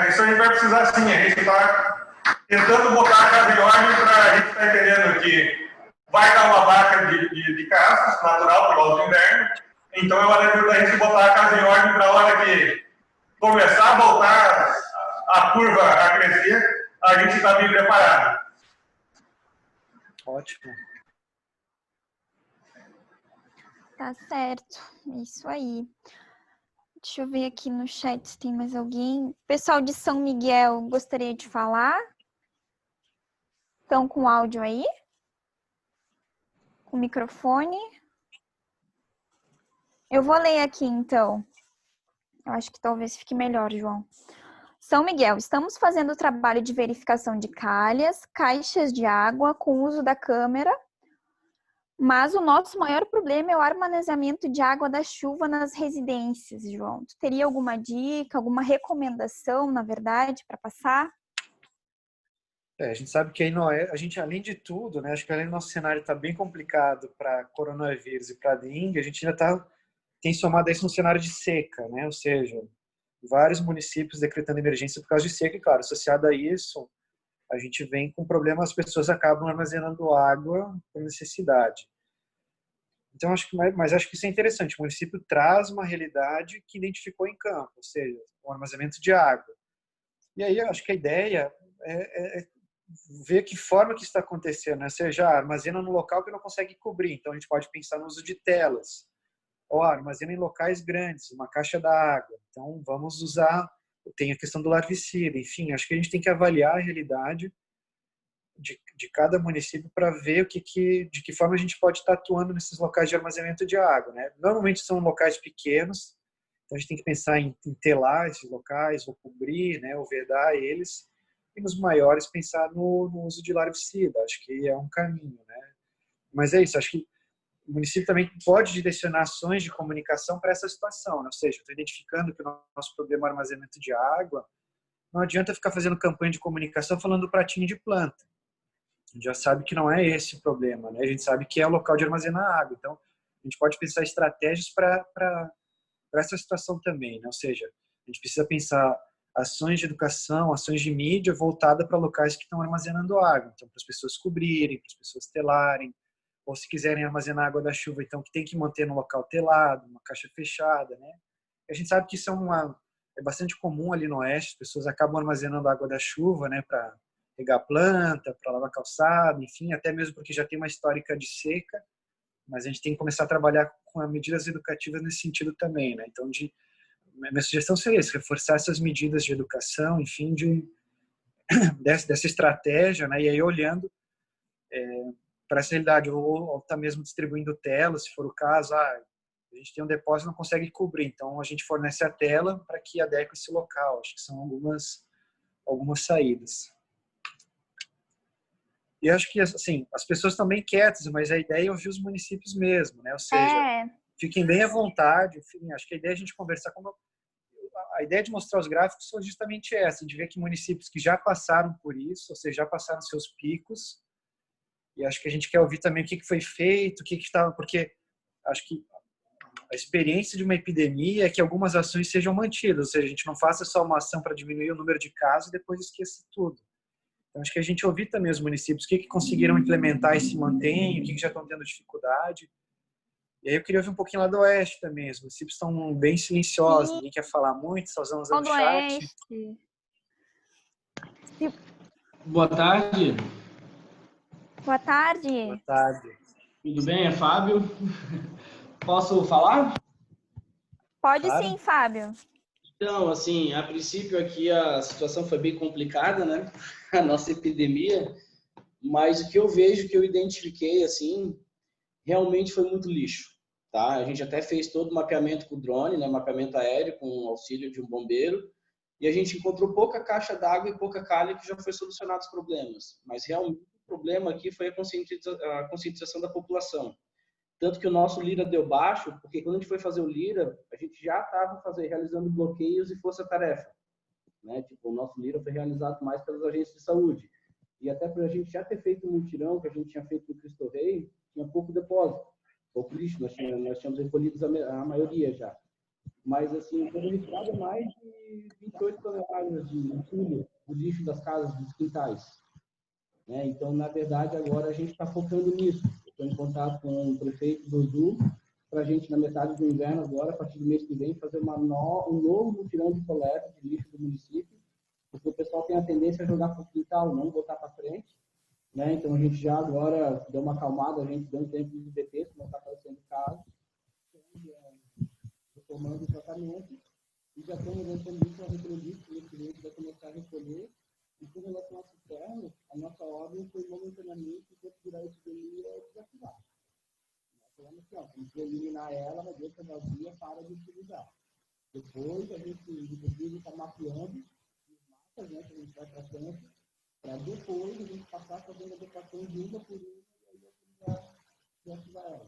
S6: Isso a gente vai precisar sim, a gente está tentando botar a casa em ordem para a gente estar entendendo que vai dar uma vaca de caças, natural, por causa do inverno, então é hora da gente botar a casa em ordem para a hora que começar a voltar a curva a crescer, a gente está bem preparado.
S2: Ótimo.
S1: Tá certo, isso aí. Deixa eu ver aqui no chat se tem mais alguém. Pessoal de São Miguel, gostaria de falar? Estão com áudio aí? Com microfone? Eu vou ler aqui, então. Eu acho que talvez fique melhor, João. São Miguel, estamos fazendo o trabalho de verificação de calhas, caixas de água com uso da câmera, mas o nosso maior problema é o armazenamento de água da chuva nas residências, João. Tu teria alguma dica, alguma recomendação, na verdade, para passar?
S2: A gente sabe que aí a gente, além de tudo, né, acho que além do nosso cenário está bem complicado para coronavírus e para dengue, a gente ainda tem somado isso no cenário de seca, né? Ou seja, vários municípios decretando emergência por causa de seca, e claro, associado a isso, a gente vem com problemas, as pessoas acabam armazenando água por necessidade. Então, acho que isso é interessante. O município traz uma realidade que identificou em campo, ou seja, o armazenamento de água. E aí, eu acho que a ideia é ver que forma que está acontecendo, né? Ou seja, armazena no local que não consegue cobrir. Então, a gente pode pensar no uso de telas. Ou armazena em locais grandes, uma caixa d'água. Então, vamos usar... Tem a questão do larvicida. Enfim, acho que a gente tem que avaliar a realidade de cada município para ver de que forma a gente pode estar atuando nesses locais de armazenamento de água, né? Normalmente são locais pequenos, então a gente tem que pensar em telar esses locais, ou cobrir, né, ou vedar eles, e nos maiores pensar no uso de larvicida. Acho que é um caminho, né? Mas é isso, acho que o município também pode direcionar ações de comunicação para essa situação, né? Ou seja, estou identificando que o nosso problema é o armazenamento de água, não adianta ficar fazendo campanha de comunicação falando do pratinho de planta. A gente já sabe que não é esse o problema, né? A gente sabe que é o local de armazenar água. Então, a gente pode pensar estratégias para essa situação também, né? Ou seja, a gente precisa pensar ações de educação, ações de mídia voltada para locais que estão armazenando água. Então, para as pessoas cobrirem, para as pessoas telarem, ou se quiserem armazenar água da chuva, então que tem que manter no local telado, uma caixa fechada, né? A gente sabe que isso é bastante comum ali no oeste, as pessoas acabam armazenando água da chuva, né, para regar planta, para lavar calçada, enfim, até mesmo porque já tem uma histórica de seca, mas a gente tem que começar a trabalhar com medidas educativas nesse sentido também, né? Então, minha sugestão seria isso, reforçar essas medidas de educação, enfim, dessa estratégia, né? E aí olhando para essa realidade, ou tá mesmo distribuindo telas, se for o caso, a gente tem um depósito e não consegue cobrir, então a gente fornece a tela para que adeque esse local. Acho que são algumas saídas. E acho que, assim, as pessoas estão bem quietas, mas a ideia é ouvir os municípios mesmo, né? Ou seja, fiquem bem à vontade, enfim, acho que a ideia é a gente conversar a ideia de mostrar os gráficos foi justamente essa, de ver que municípios que já passaram por isso, ou seja, já passaram seus picos, e acho que a gente quer ouvir também o que foi feito, o que estava, porque acho que a experiência de uma epidemia é que algumas ações sejam mantidas, ou seja, a gente não faça só uma ação para diminuir o número de casos e depois esqueça tudo. Então, acho que a gente ouvir também os municípios, o que conseguiram implementar e se mantém, o que já estão tendo dificuldade. E aí eu queria ouvir um pouquinho lá do Oeste também. Os municípios estão bem silenciosos, ninguém quer falar muito, só usando o chat.
S8: Boa tarde.
S1: Boa tarde.
S2: Boa tarde.
S8: Tudo bem? É Fábio. Posso falar?
S1: Pode
S2: Claro.
S1: sim, Fábio.
S8: Então, assim, a princípio aqui a situação foi bem complicada, né? A nossa epidemia. Mas o que eu vejo, que eu identifiquei, assim, realmente foi muito lixo, tá? A gente até fez todo o mapeamento com o drone, né? Mapeamento aéreo com o auxílio de um bombeiro. E a gente encontrou pouca caixa d'água e pouca calha que já foi solucionado os problemas. Mas realmente o problema aqui foi a conscientização da população. Tanto que o nosso Lira deu baixo, porque quando a gente foi fazer o Lira, a gente já estava realizando bloqueios e força-tarefa, né? Tipo, o nosso Lira foi realizado mais pelas agências de saúde. E até por a gente já ter feito um mutirão que a gente tinha feito no Cristo Rei, tinha pouco depósito, pouco lixo, nós tínhamos recolhido a maioria já. Mas, assim, foi registrado mais de 28 toneladas de entulho do lixo das casas, dos quintais, né? Então, na verdade, agora a gente está focando nisso. Estou em contato com o prefeito do Sul para a gente, na metade do inverno, agora, a partir do mês que vem, fazer um novo mutirão de coleta de lixo do município, porque o pessoal tem a tendência a jogar para o quintal, não botar para frente, né? Então, a gente já agora deu uma acalmada, a gente deu um tempo de BT, se não está aparecendo caso, formando o tratamento, e já estamos lançando isso a recolher, que o cliente vai começar a recolher. E com relação a cisternas, a nossa ordem foi momentaneamente tirar a epidemia e desativar. Nós falamos assim, ó, a gente vai eliminar ela, mas deixa vazia, para de utilizar. Depois a gente, inclusive, está mapeando os mapas, né, que a gente vai tratando, para depois a gente passar fazendo a adequação de uma por uma e aí desativar ela.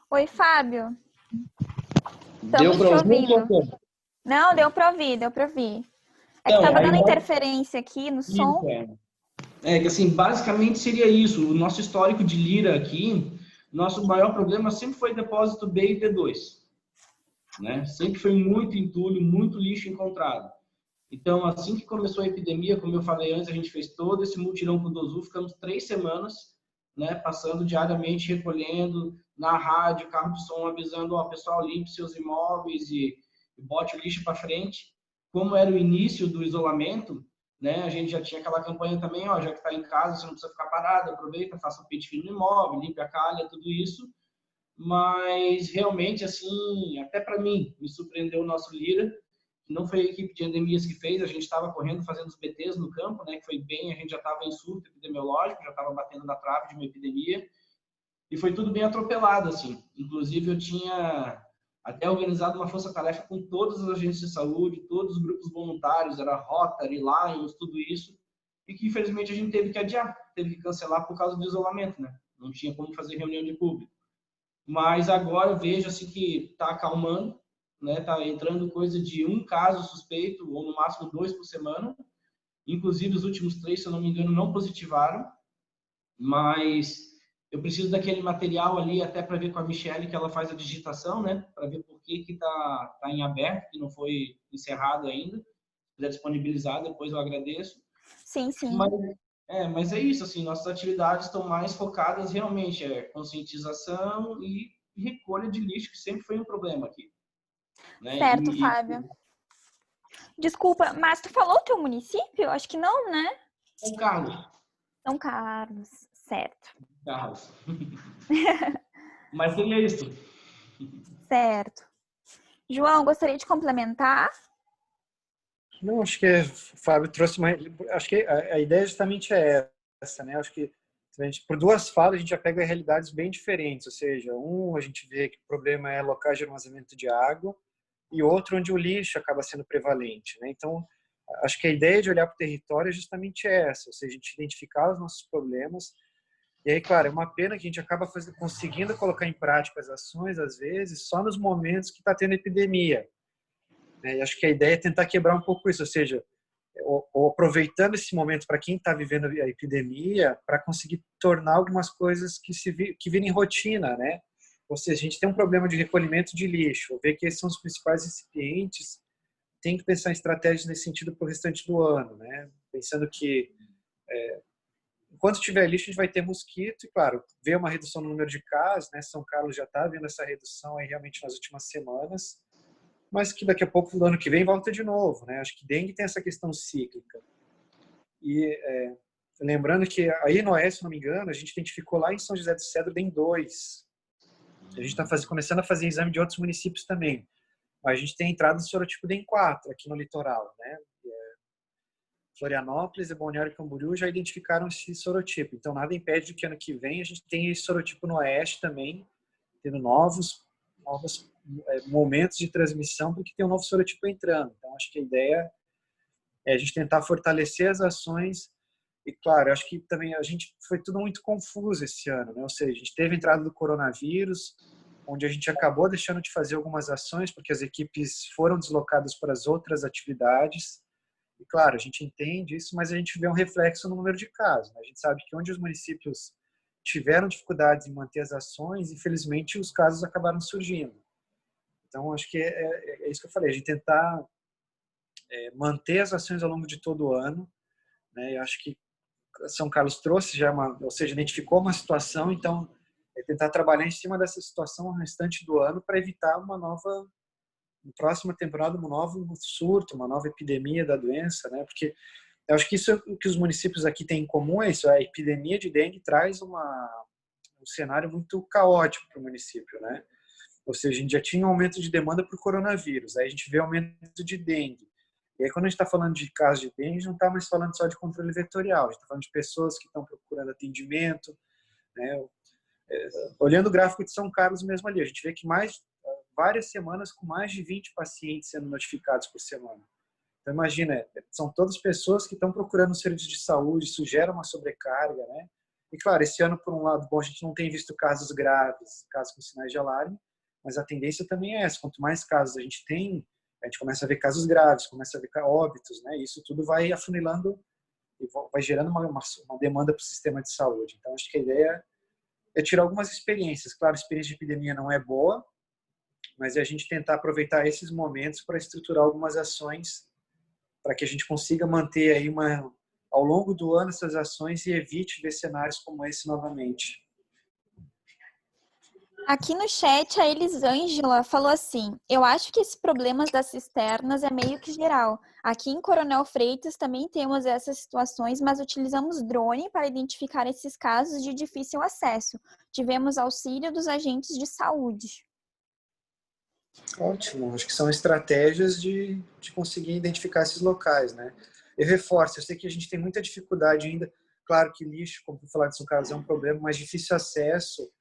S1: Oi, Fábio.
S8: Deu para ouvir?
S1: Não, deu para ouvir, deu para ouvir. É que
S8: Então,
S1: estava dando interferência aqui no som.
S8: É que, assim, basicamente seria isso. O nosso histórico de Lira aqui, nosso maior problema sempre foi depósito B e D2, né? Sempre foi muito entulho, muito lixo encontrado. Então, assim que começou a epidemia, como eu falei antes, a gente fez todo esse mutirão com o Dozu, ficamos 3 semanas, né, passando diariamente, recolhendo na rádio, carro de som, avisando, ó, pessoal, limpe seus imóveis e bote o lixo para frente. Como era o início do isolamento, né, a gente já tinha aquela campanha também, ó, já que está em casa, você não precisa ficar parado, aproveita, faça um pente fino no imóvel, limpe a calha, tudo isso. Mas realmente, assim, até para mim, me surpreendeu o nosso Lira. Não foi a equipe de endemias que fez, a gente estava correndo, fazendo os BTs no campo, né, que foi bem, a gente já estava em surto epidemiológico, já estava batendo na trave de uma epidemia, e foi tudo bem atropelado, assim. Inclusive, eu tinha até organizado uma força-tarefa com todas as agências de saúde, todos os grupos voluntários, era Rotary, Lions, tudo isso, e que, infelizmente, a gente teve que adiar, teve que cancelar por causa do isolamento, né? Não tinha como fazer reunião de público. Mas agora eu vejo, assim, que está acalmando, né, tá entrando coisa de 1 caso suspeito, ou no máximo 2 por semana. Inclusive, os últimos 3, se eu não me engano, não positivaram. Mas eu preciso daquele material ali, até para ver com a Michelle, que ela faz a digitação, né, para ver por que tá em aberto, que não foi encerrado ainda. Se puder disponibilizar, depois eu agradeço.
S1: Sim, sim.
S8: Mas é isso, assim, nossas atividades estão mais focadas realmente, conscientização e recolha de lixo, que sempre foi um problema aqui. Né?
S1: Certo, Fábio. Desculpa, mas tu falou o teu município? Acho que não, né?
S8: São Carlos.
S1: São Carlos, certo.
S8: Carlos. Mas seria isso.
S1: Certo. João, gostaria de complementar?
S2: Não, acho que o Fábio trouxe mais... Acho que a ideia justamente é essa, né? Acho que por 2 falas a gente já pega realidades bem diferentes, ou seja, a gente vê que o problema é locais de armazenamento de água, e outro onde o lixo acaba sendo prevalente, né? Então, acho que a ideia de olhar para o território é justamente essa, ou seja, a gente identificar os nossos problemas, e aí, claro, é uma pena que a gente acaba conseguindo colocar em prática as ações, às vezes, só nos momentos que está tendo epidemia, né? E acho que a ideia é tentar quebrar um pouco isso, ou seja, ou aproveitando esse momento para quem está vivendo a epidemia, para conseguir tornar algumas coisas que virem rotina, né? Ou seja, a gente tem um problema de recolhimento de lixo, ver que esses são os principais recipientes, tem que pensar em estratégias nesse sentido para o restante do ano, né? Pensando que enquanto tiver lixo, a gente vai ter mosquito, e claro, ver uma redução no número de casos, né? São Carlos já está vendo essa redução aí realmente nas últimas semanas, mas que daqui a pouco, no ano que vem, volta de novo, né? Acho que dengue tem essa questão cíclica. E lembrando que aí no Oeste, se não me engano, a gente identificou lá em São José do Cedro DEM 2. A gente está começando a fazer exame de outros municípios também. Mas a gente tem entrado no sorotipo DEM 4 aqui no litoral, né? Florianópolis e Balneário Camboriú já identificaram esse sorotipo. Então, nada impede que ano que vem a gente tenha esse sorotipo no Oeste também, tendo novos momentos de transmissão, porque tem um novo sorotipo entrando. Então, acho que a ideia é a gente tentar fortalecer as ações. E, claro, acho que também a gente foi tudo muito confuso esse ano, né? Ou seja, a gente teve a entrada do coronavírus, onde a gente acabou deixando de fazer algumas ações, porque as equipes foram deslocadas para as outras atividades. E, claro, a gente entende isso, mas a gente vê um reflexo no número de casos, né? A gente sabe que onde os municípios tiveram dificuldades em manter as ações, infelizmente, os casos acabaram surgindo. Então, acho que é isso que eu falei, a gente tentar manter as ações ao longo de todo o ano, né? Eu acho que São Carlos trouxe já ou seja, identificou uma situação, então tentar trabalhar em cima dessa situação no restante do ano para evitar na próxima temporada, um novo surto, uma nova epidemia da doença, né? Porque eu acho que isso o que os municípios aqui têm em comum é isso, a epidemia de dengue traz um cenário muito caótico para o município, né? Ou seja, a gente já tinha um aumento de demanda por coronavírus, aí a gente vê aumento de dengue. E aí, quando a gente está falando de casos de dengue, a gente não está mais falando só de controle vetorial, a gente está falando de pessoas que estão procurando atendimento, né? Olhando o gráfico de São Carlos mesmo ali, a gente vê que várias semanas com mais de 20 pacientes sendo notificados por semana. Então, imagina, são todas pessoas que estão procurando um serviço de saúde, isso gera uma sobrecarga, né? E, claro, esse ano, por um lado, bom, a gente não tem visto casos graves, casos com sinais de alarme, mas a tendência também é essa. Quanto mais casos a gente tem, a gente começa a ver casos graves, começa a ver óbitos, né? E isso tudo vai afunilando e vai gerando uma demanda para o sistema de saúde. Então, acho que a ideia é tirar algumas experiências. Claro, a experiência de epidemia não é boa, mas é a gente tentar aproveitar esses momentos para estruturar algumas ações para que a gente consiga manter aí ao longo do ano essas ações e evite ver cenários como esse novamente.
S1: Aqui no chat, a Elisângela falou assim: eu acho que esses problemas das cisternas é meio que geral. Aqui em Coronel Freitas também temos essas situações, mas utilizamos drone para identificar esses casos de difícil acesso. Tivemos auxílio dos agentes de saúde.
S2: Ótimo, acho que são estratégias de conseguir identificar esses locais, né? Eu reforço, eu sei que a gente tem muita dificuldade ainda, claro que lixo, como falar de São Carlos, é um problema, mas difícil acesso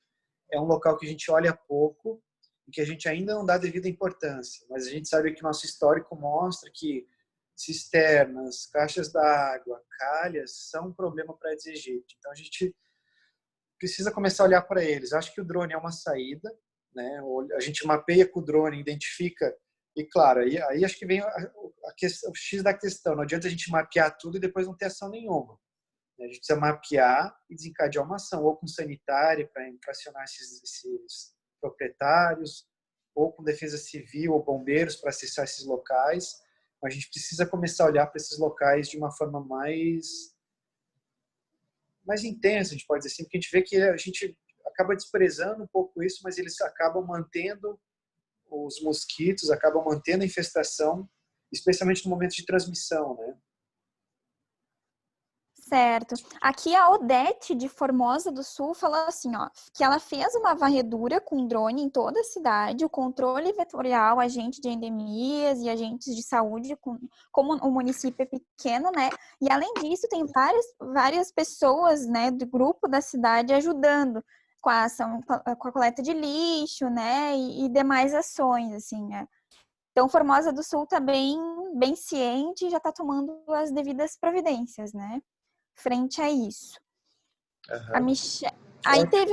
S2: é um local que a gente olha pouco e que a gente ainda não dá devida importância, mas a gente sabe que nosso histórico mostra que cisternas, caixas d'água, calhas são um problema para a Egito. Então a gente precisa começar a olhar para eles. Acho que o drone é uma saída, né? A gente mapeia com o drone, identifica, e claro, aí acho que vem o X da questão. Não adianta a gente mapear tudo e depois não ter ação nenhuma. A gente precisa mapear e desencadear uma ação, ou com sanitária para infracionar esses proprietários, ou com defesa civil ou bombeiros para acessar esses locais. Mas a gente precisa começar a olhar para esses locais de uma forma mais intensa, a gente pode dizer assim, porque a gente vê que a gente acaba desprezando um pouco isso, mas eles acabam mantendo os mosquitos, acabam mantendo a infestação, especialmente no momento de transmissão, né?
S1: Certo. Aqui a Odete de Formosa do Sul falou assim, ó, que ela fez uma varredura com drone em toda a cidade, o controle vetorial, agente de endemias e agentes de saúde, como o município é pequeno, né? E além disso, tem várias pessoas, né, do grupo da cidade ajudando com a ação, com a coleta de lixo, né, e demais ações, assim, né? Então, Formosa do Sul tá bem ciente e já tá tomando as devidas providências, né? Frente a isso.
S2: Uhum.
S1: A Michelle... Aí teve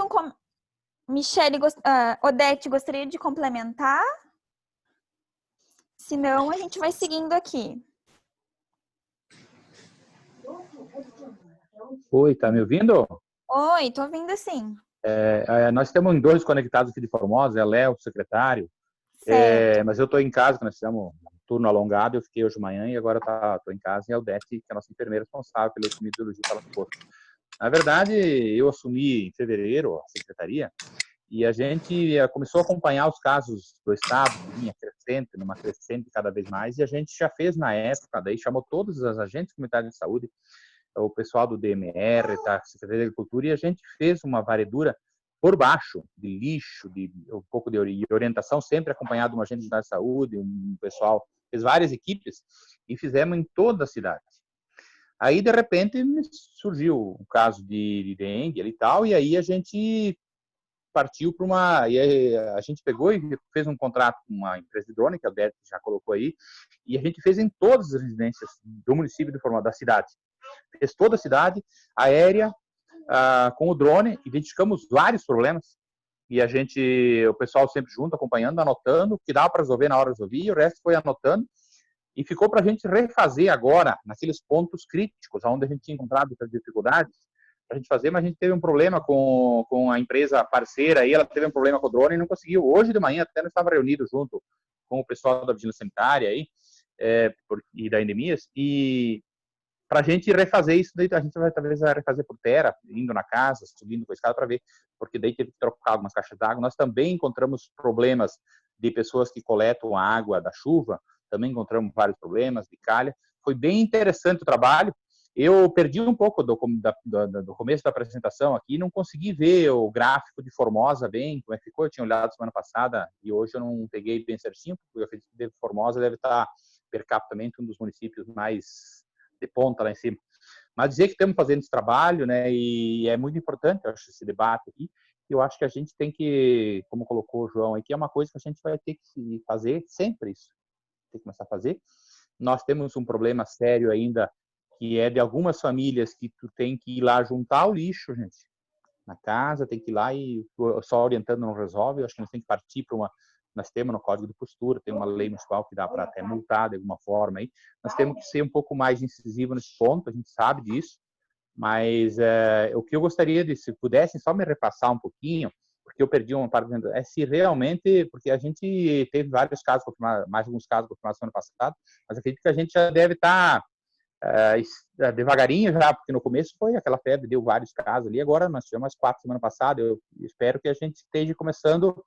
S1: Michelle, Odete, gostaria de complementar? Senão, a gente vai seguindo aqui.
S9: Oi, tá me ouvindo?
S1: Oi, tô ouvindo sim.
S9: Nós temos dois conectados aqui de Formosa, é Léo, secretário,
S1: Certo.
S9: mas eu estou em casa, nós fizemos um turno alongado, eu fiquei hoje de manhã e agora estou em casa, e a Aldete, que é a nossa enfermeira responsável pela epidemiologia e posto. Na verdade, eu assumi em fevereiro a secretaria e a gente começou a acompanhar os casos do estado, que vinha crescente, numa crescente cada vez mais, e a gente já fez na época, daí chamou todos os agentes comunitários de saúde, o pessoal do DMR, tá, Secretaria de Agricultura, e a gente fez uma varredura por baixo, de lixo, de um pouco de orientação, sempre acompanhado de um agente de saúde, um pessoal, fez várias equipes, e fizemos em toda a cidade. Aí, de repente, surgiu um caso de dengue e tal, e aí a gente partiu para uma... E a gente pegou e fez um contrato com uma empresa de drone, que a Alberto já colocou aí, e a gente fez em todas as residências do município de Formosa, da cidade. Fez toda a cidade aérea com o drone, identificamos vários problemas, e o pessoal sempre junto, acompanhando, anotando, o que dava para resolver na hora resolvia, e o resto foi anotando, e ficou para a gente refazer agora, naqueles pontos críticos, onde a gente tinha encontrado essas dificuldades, para a gente fazer, mas a gente teve um problema com a empresa parceira, e ela teve um problema com o drone e não conseguiu. Hoje de manhã, até nós estávamos reunidos junto com o pessoal da Vigilância Sanitária aí, e da Endemias, e para a gente refazer isso, daí a gente vai talvez refazer por terra, indo na casa, subindo com a escada para ver, porque daí teve que trocar algumas caixas d'água. Nós também encontramos problemas de pessoas que coletam a água da chuva, também encontramos vários problemas de calha. Foi bem interessante o trabalho. Eu perdi um pouco do começo da apresentação aqui, não consegui ver o gráfico de Formosa bem, como é que ficou. Eu tinha olhado semana passada e hoje eu não peguei bem certinho, porque eu acredito que Formosa deve estar per capita um dos municípios mais de ponta lá em cima. Mas dizer que estamos fazendo esse trabalho, né, e é muito importante, eu acho, esse debate aqui, e eu acho que a gente tem que, como colocou o João aqui, é uma coisa que a gente vai ter que fazer sempre isso, tem que começar a fazer. Nós temos um problema sério ainda, que é de algumas famílias que tu tem que ir lá juntar o lixo, gente, na casa, tem que ir lá e só orientando não resolve. Eu acho que nós temos que partir para nós temos no Código de Postura, tem uma lei municipal que dá para até multar de alguma forma aí. Nós temos que ser um pouco mais incisivo nesse ponto, a gente sabe disso, mas o que eu gostaria de, se pudessem só me repassar um pouquinho, porque eu perdi uma parte, é se realmente, porque a gente teve vários casos confirmados, mais alguns casos confirmados semana passada, mas acredito que a gente já deve estar devagarinho já, porque no começo foi aquela febre, deu vários casos ali, agora nós tivemos mais 4 semana passada, eu espero que a gente esteja começando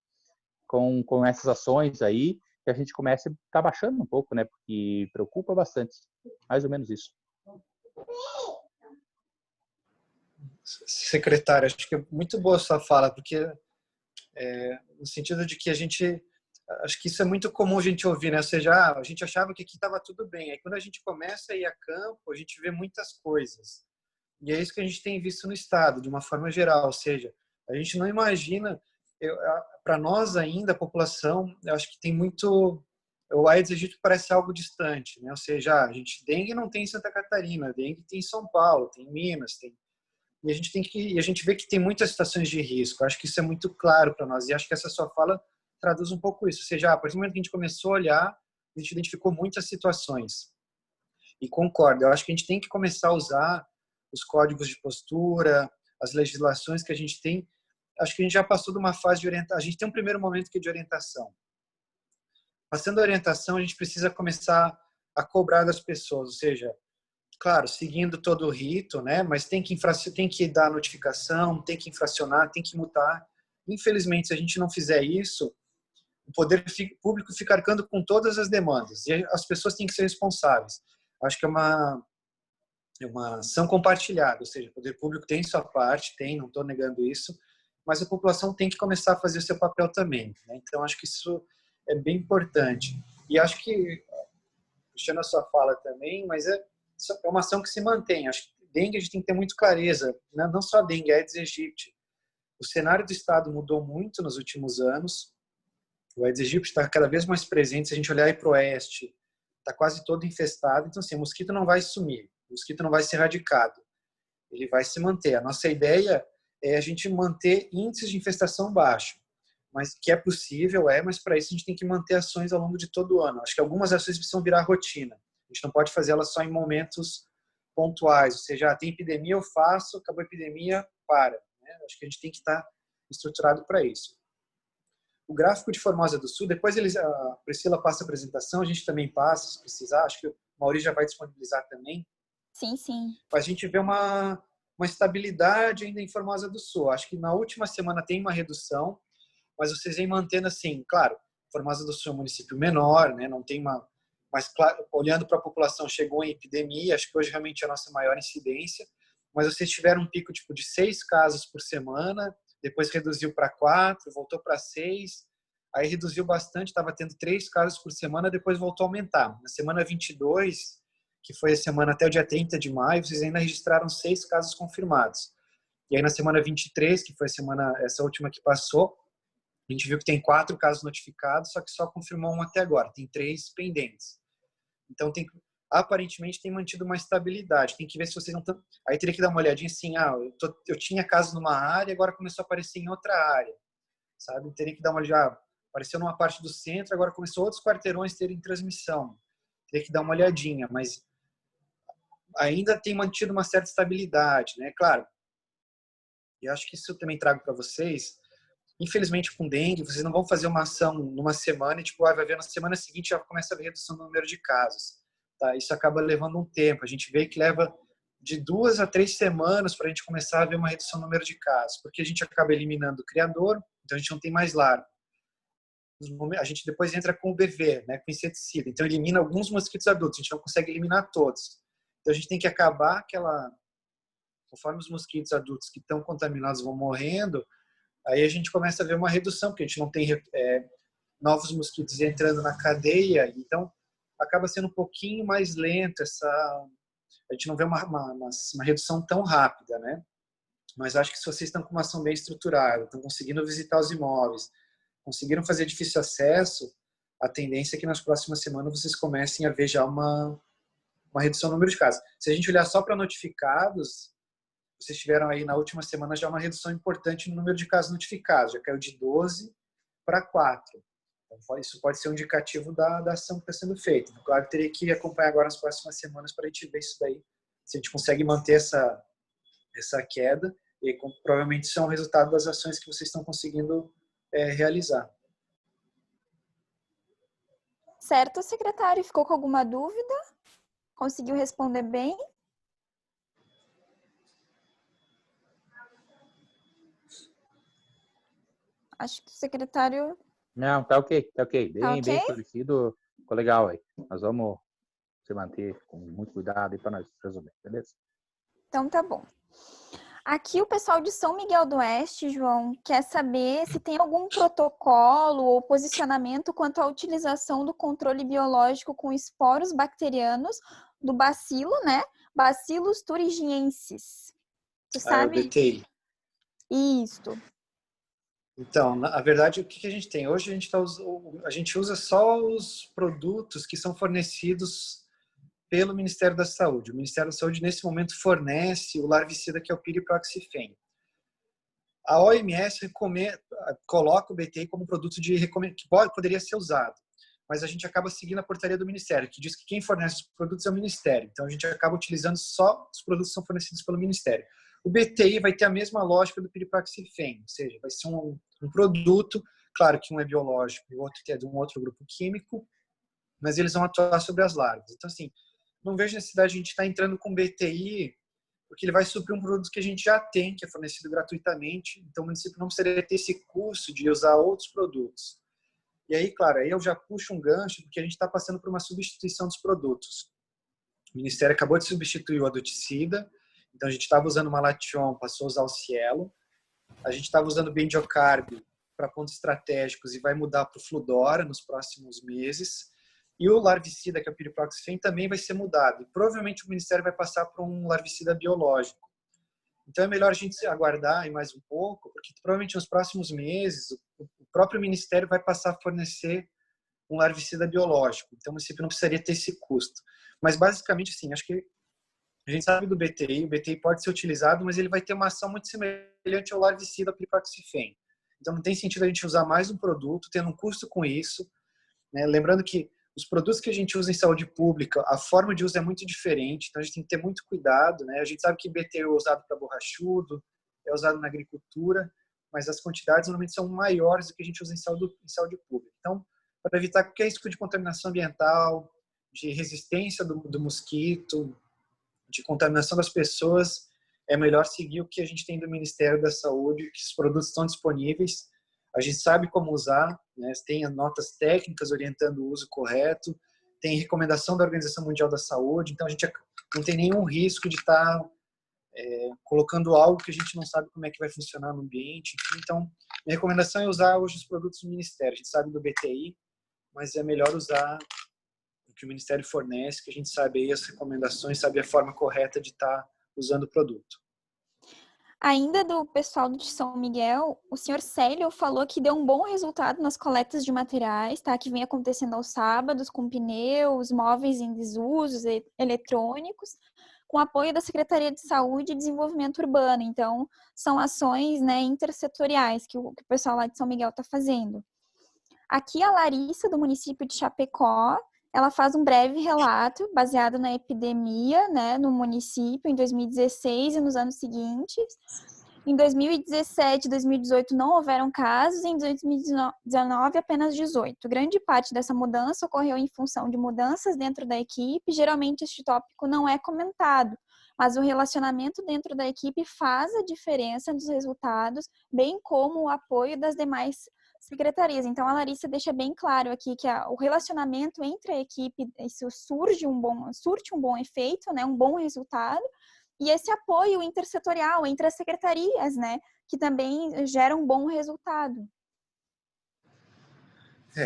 S9: com essas ações aí, que a gente comece a estar baixando um pouco, né, porque preocupa bastante, mais ou menos isso.
S2: Secretário, acho que é muito boa a sua fala, porque no sentido de que a gente, acho que isso é muito comum a gente ouvir, né? Ou seja, a gente achava que aqui estava tudo bem. Aí quando a gente começa a ir a campo, a gente vê muitas coisas. E é isso que a gente tem visto no estado, de uma forma geral. Ou seja, a gente não imagina, para nós ainda, a população, eu acho que tem muito... O Aedes aegypti parece algo distante, né? Ou seja, a gente, dengue não tem em Santa Catarina, dengue tem em São Paulo, tem em Minas, tem... E a gente vê que tem muitas situações de risco. Eu acho que isso é muito claro para nós. E acho que essa sua fala traduz um pouco isso. Ou seja, a partir do momento que a gente começou a olhar, a gente identificou muitas situações. E concordo, eu acho que a gente tem que começar a usar os códigos de postura, as legislações que a gente tem. Acho que a gente já passou de uma fase de orientação. A gente tem um primeiro momento que é de orientação. Passando a orientação, a gente precisa começar a cobrar das pessoas. Ou seja, claro, seguindo todo o rito, né? Mas tem que dar notificação, tem que infracionar, tem que multar. Infelizmente, se a gente não fizer isso, o poder público fica arcando com todas as demandas. E as pessoas têm que ser responsáveis. Acho que é uma ação compartilhada, ou seja, o poder público tem sua parte, não estou negando isso, mas a população tem que começar a fazer o seu papel também, né? Então, acho que isso é bem importante. E acho que, puxando a sua fala também, mas é uma ação que se mantém. Acho que dengue a gente tem que ter muito clareza, né? Não só dengue, Aedes aegypti. O cenário do estado mudou muito nos últimos anos. O Aedes aegypti está cada vez mais presente. Se a gente olhar aí para o oeste, está quase todo infestado. Então, assim, o mosquito não vai sumir, o mosquito não vai ser erradicado. Ele vai se manter. A nossa ideia é a gente manter índices de infestação baixo, mas que é possível, mas para isso a gente tem que manter ações ao longo de todo o ano. Acho que algumas ações precisam virar rotina. A gente não pode fazer elas só em momentos pontuais, ou seja, tem epidemia, eu faço, acabou a epidemia, para. Né? Acho que a gente tem que estar estruturado para isso. O gráfico de Formosa do Sul, depois a Priscila passa a apresentação, a gente também passa, se precisar, acho que o Maurício já vai disponibilizar também.
S1: Sim, sim.
S2: A gente vê uma estabilidade ainda em Formosa do Sul. Acho que na última semana tem uma redução, mas vocês vêm mantendo assim, claro, Formosa do Sul é um município menor, né? Não tem uma... Mas, claro, olhando para a população, chegou em epidemia, acho que hoje realmente é a nossa maior incidência, mas vocês tiveram um pico tipo, de 6 casos por semana, depois reduziu para 4, voltou para 6, aí reduziu bastante, estava tendo 3 casos por semana, depois voltou a aumentar. Na semana 22, que foi a semana até o dia 30 de maio, vocês ainda registraram 6 casos confirmados. E aí na semana 23, que foi a semana, essa última que passou, a gente viu que tem 4 casos notificados, só que só confirmou um até agora, tem 3 pendentes. Então, aparentemente tem mantido uma estabilidade. Tem que ver se vocês não estão... Aí teria que dar uma olhadinha assim, eu tinha casos numa área, agora começou a aparecer em outra área, sabe? Teria que dar uma olhada, apareceu numa parte do centro, agora começou outros quarteirões terem transmissão. Teria que dar uma olhadinha, mas ainda tem mantido uma certa estabilidade, né? Claro, e acho que isso eu também trago para vocês. Infelizmente, com dengue, vocês não vão fazer uma ação numa semana e, tipo, vai ver na semana seguinte já começa a haver redução do número de casos. Tá? Isso acaba levando um tempo. A gente vê que leva de 2 a 3 semanas para a gente começar a ver uma redução do número de casos, porque a gente acaba eliminando o criador, então a gente não tem mais larva. A gente depois entra com o BV, né, com inseticida. Então, elimina alguns mosquitos adultos, a gente não consegue eliminar todos. Então, a gente tem que acabar conforme os mosquitos adultos que estão contaminados vão morrendo, aí a gente começa a ver uma redução, porque a gente não tem novos mosquitos entrando na cadeia, então acaba sendo um pouquinho mais lento a gente não vê uma redução tão rápida, né? Mas acho que se vocês estão com uma ação bem estruturada, estão conseguindo visitar os imóveis, conseguiram fazer difícil acesso, a tendência é que nas próximas semanas vocês comecem a ver já uma redução no número de casos. Se a gente olhar só para notificados, vocês tiveram aí na última semana já uma redução importante no número de casos notificados, já caiu de 12 para 4. Então, isso pode ser um indicativo da ação que está sendo feita. Claro, teria que acompanhar agora nas próximas semanas para a gente ver isso daí, se a gente consegue manter essa queda, e provavelmente isso é um resultado das ações que vocês estão conseguindo realizar.
S1: Certo, secretário. Ficou com alguma dúvida? Conseguiu responder bem? Acho que o secretário...
S9: Não, tá ok, tá ok.
S1: Tá ok?
S9: Bem esclarecido, ficou legal aí. Nós vamos se manter com muito cuidado aí para nós resolver, beleza?
S1: Então tá bom. Aqui o pessoal de São Miguel do Oeste, João, quer saber se tem algum protocolo ou posicionamento quanto à utilização do controle biológico com esporos bacterianos do bacilo, né? Bacillus thuringiensis. Tu sabe?
S2: O BTI.
S1: Isto.
S2: Então, na verdade, o que a gente tem? Hoje a gente usa só os produtos que são fornecidos pelo Ministério da Saúde. O Ministério da Saúde, nesse momento, fornece o larvicida, que é o piriproxifeno. A OMS coloca o BTI como produto que poderia ser usado, mas a gente acaba seguindo a portaria do Ministério, que diz que quem fornece os produtos é o Ministério. Então, a gente acaba utilizando só os produtos que são fornecidos pelo Ministério. O BTI vai ter a mesma lógica do piriproxifeno, ou seja, vai ser um produto, claro que um é biológico e o outro é de um outro grupo químico, mas eles vão atuar sobre as larvas. Então, assim, não vejo necessidade de a gente estar entrando com BTI, porque ele vai suprir um produto que a gente já tem, que é fornecido gratuitamente, então o município não precisaria ter esse custo de usar outros produtos. E aí, claro, aí eu já puxo um gancho, porque a gente está passando por uma substituição dos produtos. O Ministério acabou de substituir o aduticida, então a gente estava usando o Malation, passou a usar o Cielo. A gente estava usando o Bendiocarb para pontos estratégicos e vai mudar para o Fludora nos próximos meses. E o larvicida, que é o piriproxifeno, também vai ser mudado. E provavelmente o Ministério vai passar para um larvicida biológico. Então é melhor a gente aguardar aí mais um pouco, porque provavelmente nos próximos meses o próprio Ministério vai passar a fornecer um larvicida biológico. Então o município não precisaria ter esse custo. Mas basicamente, assim, acho que a gente sabe do BTI, o BTI pode ser utilizado, mas ele vai ter uma ação muito semelhante ao larvicida piriproxifeno. Então não tem sentido a gente usar mais um produto, tendo um custo com isso, né? Lembrando que os produtos que a gente usa em saúde pública, a forma de uso é muito diferente, então a gente tem que ter muito cuidado, né? A gente sabe que BTU é usado para borrachudo, é usado na agricultura, mas as quantidades normalmente são maiores do que a gente usa em saúde pública. Então, para evitar qualquer risco de contaminação ambiental, de resistência do mosquito, de contaminação das pessoas, é melhor seguir o que a gente tem do Ministério da Saúde, que os produtos estão disponíveis, a gente sabe como usar, né? Tem notas técnicas orientando o uso correto, tem recomendação da Organização Mundial da Saúde, então a gente não tem nenhum risco de estar colocando algo que a gente não sabe como é que vai funcionar no ambiente. Então, minha recomendação é usar hoje os produtos do Ministério. A gente sabe do BTI, mas é melhor usar o que o Ministério fornece, que a gente sabe aí as recomendações, sabe a forma correta de estar usando o produto.
S1: Ainda do pessoal de São Miguel, o senhor Célio falou que deu um bom resultado nas coletas de materiais, tá? Que vem acontecendo aos sábados, com pneus, móveis em desuso, eletrônicos, com apoio da Secretaria de Saúde e Desenvolvimento Urbano. Então, são ações, né, intersetoriais que o pessoal lá de São Miguel está fazendo. Aqui, a Larissa, do município de Chapecó, ela faz um breve relato baseado na epidemia, né, no município em 2016 e nos anos seguintes. Em 2017 e 2018 não houveram casos, em 2019 apenas 18. Grande parte dessa mudança ocorreu em função de mudanças dentro da equipe. Geralmente este tópico não é comentado, mas o relacionamento dentro da equipe faz a diferença nos resultados, bem como o apoio das demais secretarias. Então, a Larissa deixa bem claro aqui que o relacionamento entre a equipe, isso surte um bom efeito, né, um bom resultado, e esse apoio intersetorial entre as secretarias, né, que também gera um bom resultado.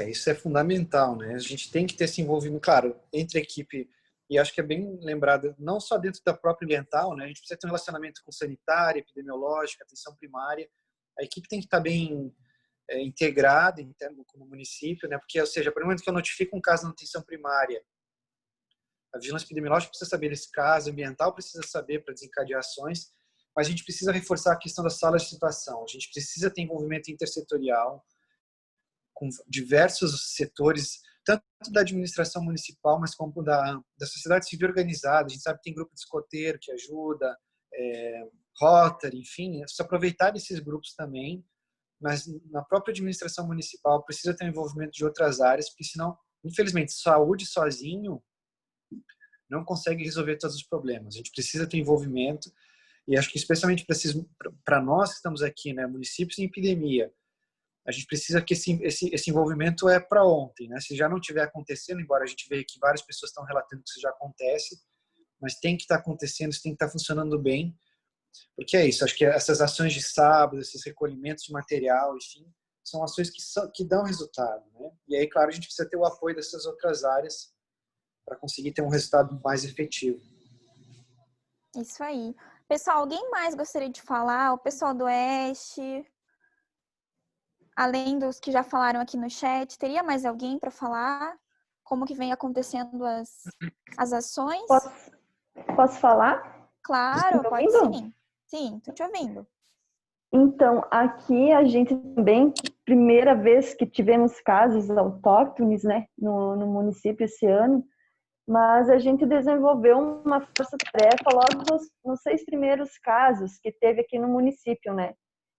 S2: Isso é fundamental, né? A gente tem que ter esse envolvimento, claro, entre a equipe, e acho que é bem lembrado, não só dentro da própria ambiental, né? A gente precisa ter um relacionamento com sanitária, epidemiológica, atenção primária. A equipe tem que estar bem integrada como município, né? Porque, ou seja, para o momento que eu notifico um caso na atenção primária, a vigilância epidemiológica precisa saber desse caso, a ambiental precisa saber para desencadear ações, mas a gente precisa reforçar a questão das salas de situação. A gente precisa ter envolvimento intersetorial com diversos setores, tanto da administração municipal, mas como da sociedade civil organizada. A gente sabe que tem grupo de escoteiro que ajuda, Rotary, enfim, é só aproveitar desses grupos também, mas na própria administração municipal precisa ter um envolvimento de outras áreas, porque senão, infelizmente, saúde sozinho não consegue resolver todos os problemas. A gente precisa ter envolvimento, e acho que especialmente para nós que estamos aqui, né, municípios em epidemia, a gente precisa que esse envolvimento é para ontem, né? Se já não estiver acontecendo, embora a gente veja que várias pessoas estão relatando que isso já acontece, mas tem que estar acontecendo, isso tem que estar funcionando bem, porque é isso, acho que essas ações de sábado, esses recolhimentos de material, enfim, são ações que dão resultado, né? E aí, claro, a gente precisa ter o apoio dessas outras áreas para conseguir ter um resultado mais efetivo.
S1: Isso aí. Pessoal, alguém mais gostaria de falar? O pessoal do Oeste, além dos que já falaram aqui no chat, teria mais alguém para falar? Como que vem acontecendo as ações?
S10: Posso falar?
S1: Claro,
S10: Tá
S1: pode
S10: ouvindo?
S1: sim. Sim, estou te ouvindo.
S10: Então, aqui a gente também, primeira vez que tivemos casos autóctones, né, no município esse ano, mas a gente desenvolveu uma força-tarefa logo nos 6 primeiros casos que teve aqui no município, né?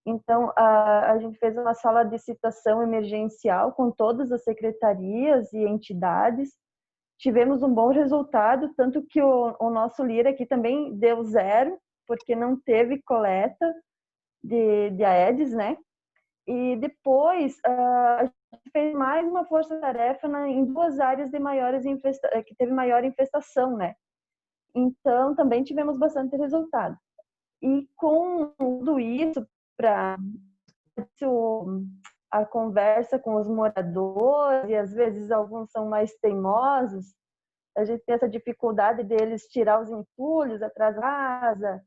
S10: Então, a gente fez uma sala de situação emergencial com todas as secretarias e entidades. Tivemos um bom resultado, tanto que o nosso LIR aqui também deu 0, porque não teve coleta de Aedes, né? E depois a gente fez mais uma força-tarefa em 2 áreas que teve maior infestação, né? Então também tivemos bastante resultado. E com tudo isso, para a conversa com os moradores, e às vezes alguns são mais teimosos, a gente tem essa dificuldade deles tirar os entulhos atrás da casa,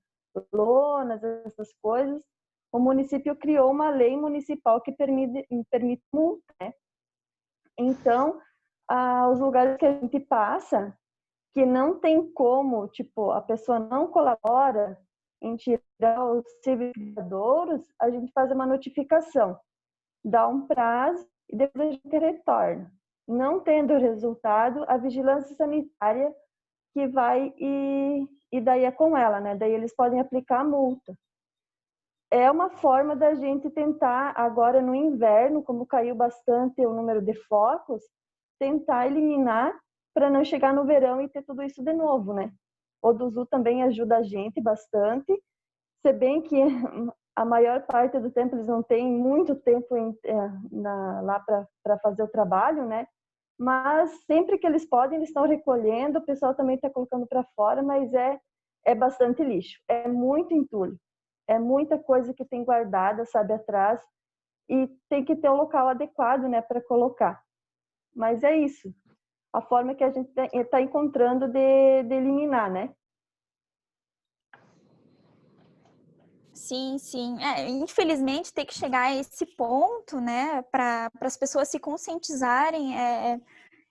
S10: lonas, essas coisas. O município criou uma lei municipal que permite multa, né? Então, os lugares que a gente passa, que não tem como, tipo, a pessoa não colabora em tirar os civilizadouros, a gente faz uma notificação, dá um prazo e depois a gente retorna. não tendo resultado, a vigilância sanitária que vai e daí é com ela, né? Daí eles podem aplicar a multa. É uma forma da gente tentar, agora no inverno, como caiu bastante o número de focos, tentar eliminar para não chegar no verão e ter tudo isso de novo, né? O Duzu também ajuda a gente bastante, se bem que a maior parte do tempo eles não têm muito tempo lá para fazer o trabalho, né? Mas sempre que eles podem, eles estão recolhendo, o pessoal também está colocando para fora, mas é bastante lixo, é muito entulho, é muita coisa que tem guardada, sabe, atrás, e tem que ter um local adequado, né, para colocar. Mas é isso, a forma que a gente está encontrando de eliminar, né?
S1: Sim, sim. Infelizmente, ter que chegar a esse ponto, né, para as pessoas se conscientizarem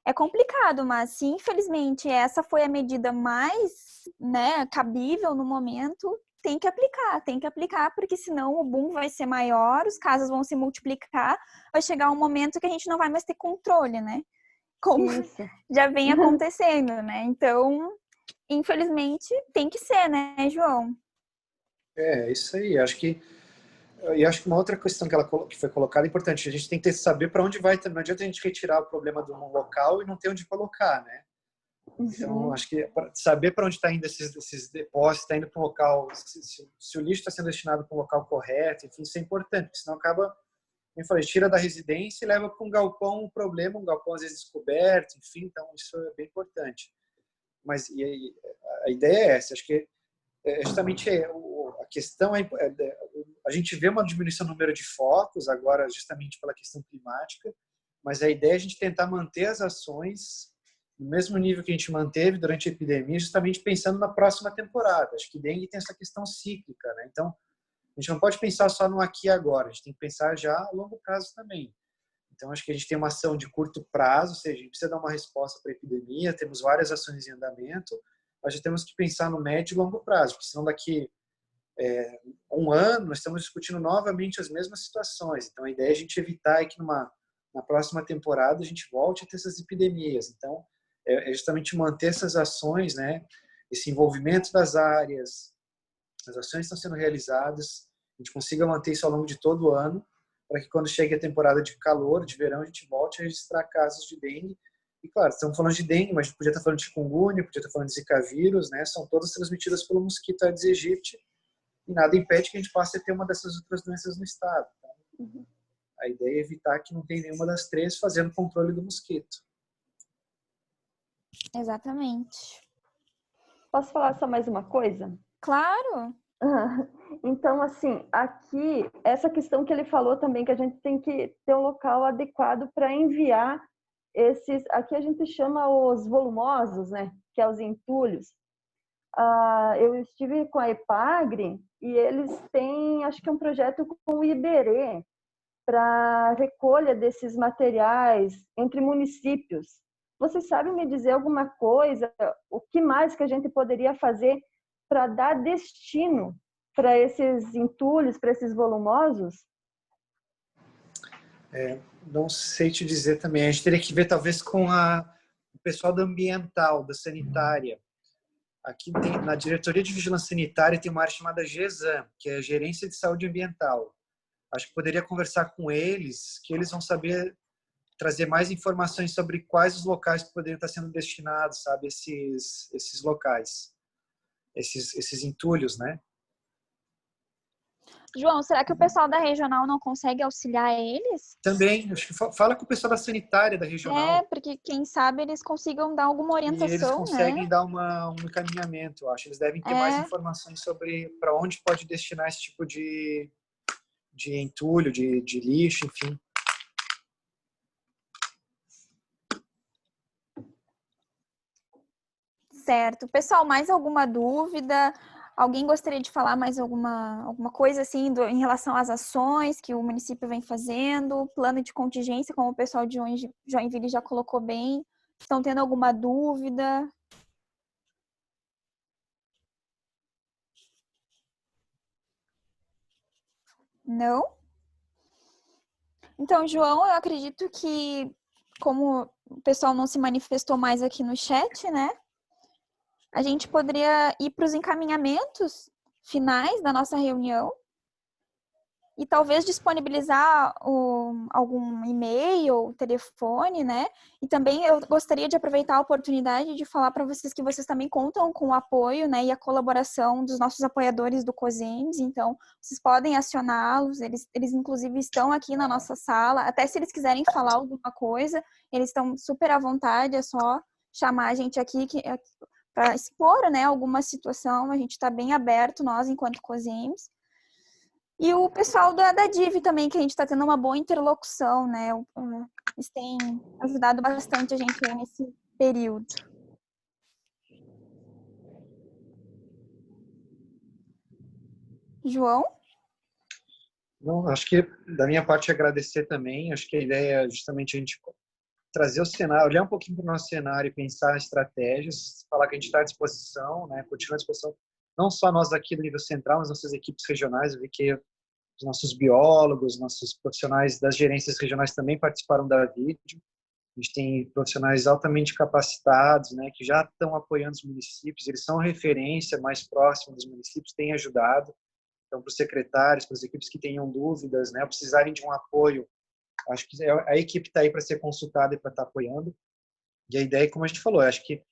S1: é complicado, mas se infelizmente essa foi a medida mais, né, cabível no momento, tem que aplicar, porque senão o boom vai ser maior, os casos vão se multiplicar, vai chegar um momento que a gente não vai mais ter controle, né? Como
S10: Isso.
S1: já vem acontecendo, né? Então, infelizmente, tem que ser, né, João?
S2: É isso aí. Acho que uma outra questão que foi colocada é importante. A gente tem que saber para onde vai. Não adianta a gente retirar o problema de um local e não ter onde colocar, né? Então, acho que saber para onde está indo esses depósitos, está indo para um local, se o lixo está sendo destinado para um local correto, enfim, isso é importante, porque senão acaba, como eu falei, tira da residência e leva para um galpão um problema, um galpão às vezes descoberto, enfim, então isso é bem importante. Mas a ideia é essa, acho que justamente a questão a gente vê uma diminuição no número de focos agora justamente pela questão climática, mas a ideia é a gente tentar manter as ações no mesmo nível que a gente manteve durante a epidemia, justamente pensando na próxima temporada. Acho que dengue tem essa questão cíclica, né? Então, a gente não pode pensar só no aqui e agora, a gente tem que pensar já a longo prazo também. Então, acho que a gente tem uma ação de curto prazo, ou seja, a gente precisa dar uma resposta para a epidemia, temos várias ações em andamento, mas já temos que pensar no médio e longo prazo, porque senão daqui um ano nós estamos discutindo novamente as mesmas situações. Então, a ideia é a gente evitar que na próxima temporada a gente volte a ter essas epidemias. Então, é justamente manter essas ações, né? Esse envolvimento das áreas, as ações estão sendo realizadas, a gente consiga manter isso ao longo de todo o ano, para que quando chegue a temporada de calor, de verão, a gente volte a registrar casos de dengue. E claro, estamos falando de dengue, mas a gente podia estar falando de chikungunya, podia estar falando de zika vírus, né? São todas transmitidas pelo mosquito Aedes aegypti, e nada impede que a gente passe a ter uma dessas outras doenças no estado. Então, a ideia é evitar que não tenha nenhuma das três fazendo controle do mosquito.
S1: Exatamente.
S10: Posso falar só mais uma coisa?
S1: Claro.
S10: Então, assim, aqui, essa questão que ele falou também, que a gente tem que ter um local adequado para enviar aqui a gente chama os volumosos, né, que é os entulhos. Eu estive com a EPAGRE e eles têm, acho que é um projeto com o Iberê, para recolha desses materiais entre municípios. Vocês sabem me dizer alguma coisa? O que mais que a gente poderia fazer para dar destino para esses entulhos, para esses volumosos?
S2: Não sei te dizer também. A gente teria que ver talvez com o pessoal da ambiental, da sanitária. Aqui na Diretoria de Vigilância Sanitária tem uma área chamada GESAM, que é a Gerência de Saúde Ambiental. Acho que poderia conversar com eles, que eles vão saber trazer mais informações sobre quais os locais que poderiam estar sendo destinados, sabe, esses locais, esses entulhos, né?
S1: João, será que o pessoal da regional não consegue auxiliar eles?
S2: Também, acho que fala com o pessoal da sanitária da regional.
S1: Porque quem sabe eles consigam dar alguma orientação,
S2: e eles conseguem
S1: né?
S2: dar um encaminhamento, eu acho. Eles devem ter mais informações sobre para onde pode destinar esse tipo de entulho, de lixo, enfim.
S1: Certo. Pessoal, mais alguma dúvida? Alguém gostaria de falar mais alguma coisa assim em relação às ações que o município vem fazendo, plano de contingência, como o pessoal de Joinville já colocou bem? Estão tendo alguma dúvida? Não? Então, João, eu acredito que como o pessoal não se manifestou mais aqui no chat, né? A gente poderia ir para os encaminhamentos finais da nossa reunião e talvez disponibilizar algum e-mail, telefone, né? E também eu gostaria de aproveitar a oportunidade de falar para vocês que vocês também contam com o apoio, né, e a colaboração dos nossos apoiadores do COSEMS, então vocês podem acioná-los, eles inclusive estão aqui na nossa sala, até se eles quiserem falar alguma coisa, eles estão super à vontade, é só chamar a gente aqui para expor, né, alguma situação, a gente está bem aberto, nós, enquanto COSEMS. E o pessoal da DIV também, que a gente está tendo uma boa interlocução, né? Eles têm ajudado bastante a gente aí nesse período. João?
S2: Não, acho que da minha parte agradecer também. Acho que a ideia é justamente a gente trazer o cenário, olhar um pouquinho para o nosso cenário e pensar estratégias, falar que a gente está à disposição, né? Continuar à disposição, não só nós aqui do nível central, mas nossas equipes regionais. Eu vi que os nossos biólogos, nossos profissionais das gerências regionais também participaram da vídeo. A gente tem profissionais altamente capacitados, né, que já estão apoiando os municípios, eles são referência mais próxima dos municípios, têm ajudado. Então, para os secretários, para as equipes que tenham dúvidas, né, precisarem de um apoio, acho que a equipe está aí para ser consultada e para estar apoiando. E a ideia, como a gente falou, acho que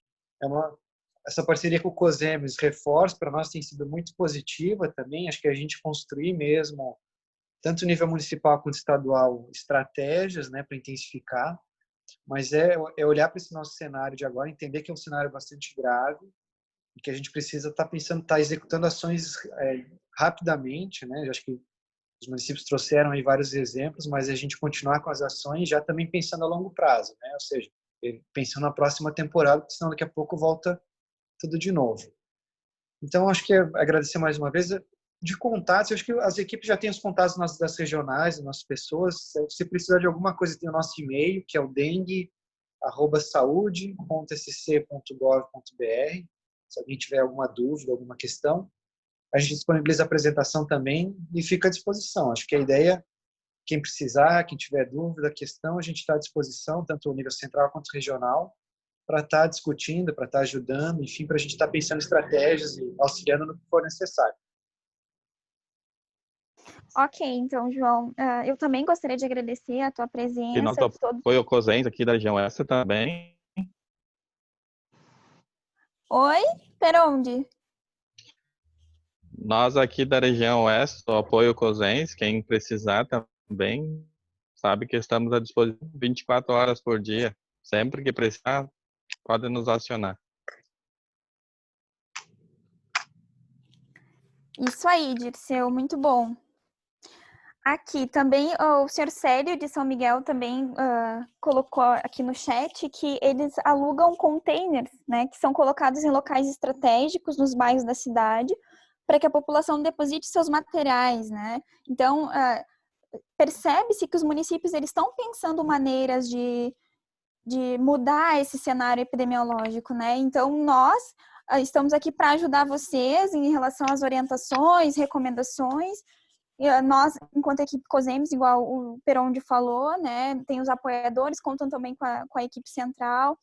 S2: essa parceria com o COSEMS reforço para nós tem sido muito positiva também. Acho que a gente construir mesmo, tanto no nível municipal quanto estadual, estratégias, né, para intensificar. Mas é olhar para esse nosso cenário de agora, entender que é um cenário bastante grave e que a gente precisa estar pensando, estar executando ações rapidamente, né? Acho que os municípios trouxeram aí vários exemplos, mas a gente continuar com as ações já também pensando a longo prazo, né? Ou seja, pensando na próxima temporada, porque senão daqui a pouco volta tudo de novo. Então, acho que agradecer mais uma vez. De contatos, acho que as equipes já têm os contatos das regionais, das nossas pessoas. Se precisar de alguma coisa, tem o nosso e-mail, que é o dengue@saude.sc.gov.br. Se alguém tiver alguma dúvida, alguma questão, a gente disponibiliza a apresentação também e fica à disposição. Acho que a ideia, quem precisar, quem tiver dúvida, questão, a gente está à disposição, tanto no nível central quanto regional, para estar discutindo, para estar ajudando, enfim, para a gente estar pensando em estratégias e auxiliando no que for necessário.
S1: Ok, então, João, eu também gostaria de agradecer a tua presença.
S3: E nosso apoio ao COSEMS aqui da região Oeste também.
S1: Oi? Per onde?
S3: Nós aqui da região Oeste, o apoio ao COSEMS, quem precisar também, sabe que estamos à disposição 24 horas por dia. Sempre que precisar, pode nos acionar.
S1: Isso aí, Dirceu, muito bom. Aqui também, o senhor Célio de São Miguel também colocou aqui no chat que eles alugam containers, né, que são colocados em locais estratégicos nos bairros da cidade para que a população deposite seus materiais, né? Então, percebe-se que os municípios eles estão pensando maneiras de mudar esse cenário epidemiológico, né? Então, nós estamos aqui para ajudar vocês em relação às orientações, recomendações. E nós, enquanto equipe COSEMS, igual o Peronde falou, né, tem os apoiadores, contam também com a equipe central.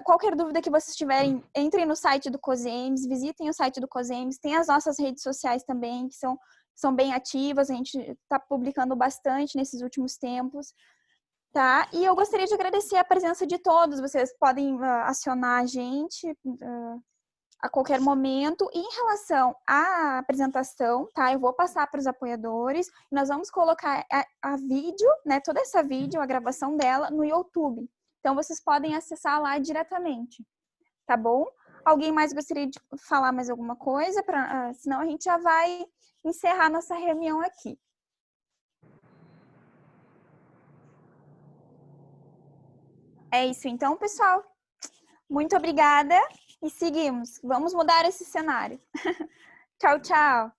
S1: Qualquer dúvida que vocês tiverem, entrem no site do COSEMS, visitem o site do COSEMS, tem as nossas redes sociais também, que são bem ativas, a gente está publicando bastante nesses últimos tempos, tá? E eu gostaria de agradecer a presença de todos, vocês podem acionar a gente a qualquer momento. E em relação à apresentação, tá? Eu vou passar para os apoiadores. Nós vamos colocar a vídeo, né? Toda essa vídeo, a gravação dela, no YouTube. Então, vocês podem acessar lá diretamente, tá bom? Alguém mais gostaria de falar mais alguma coisa? Senão a gente já vai encerrar nossa reunião aqui. É isso então, pessoal. Muito obrigada e seguimos. Vamos mudar esse cenário. Tchau, tchau.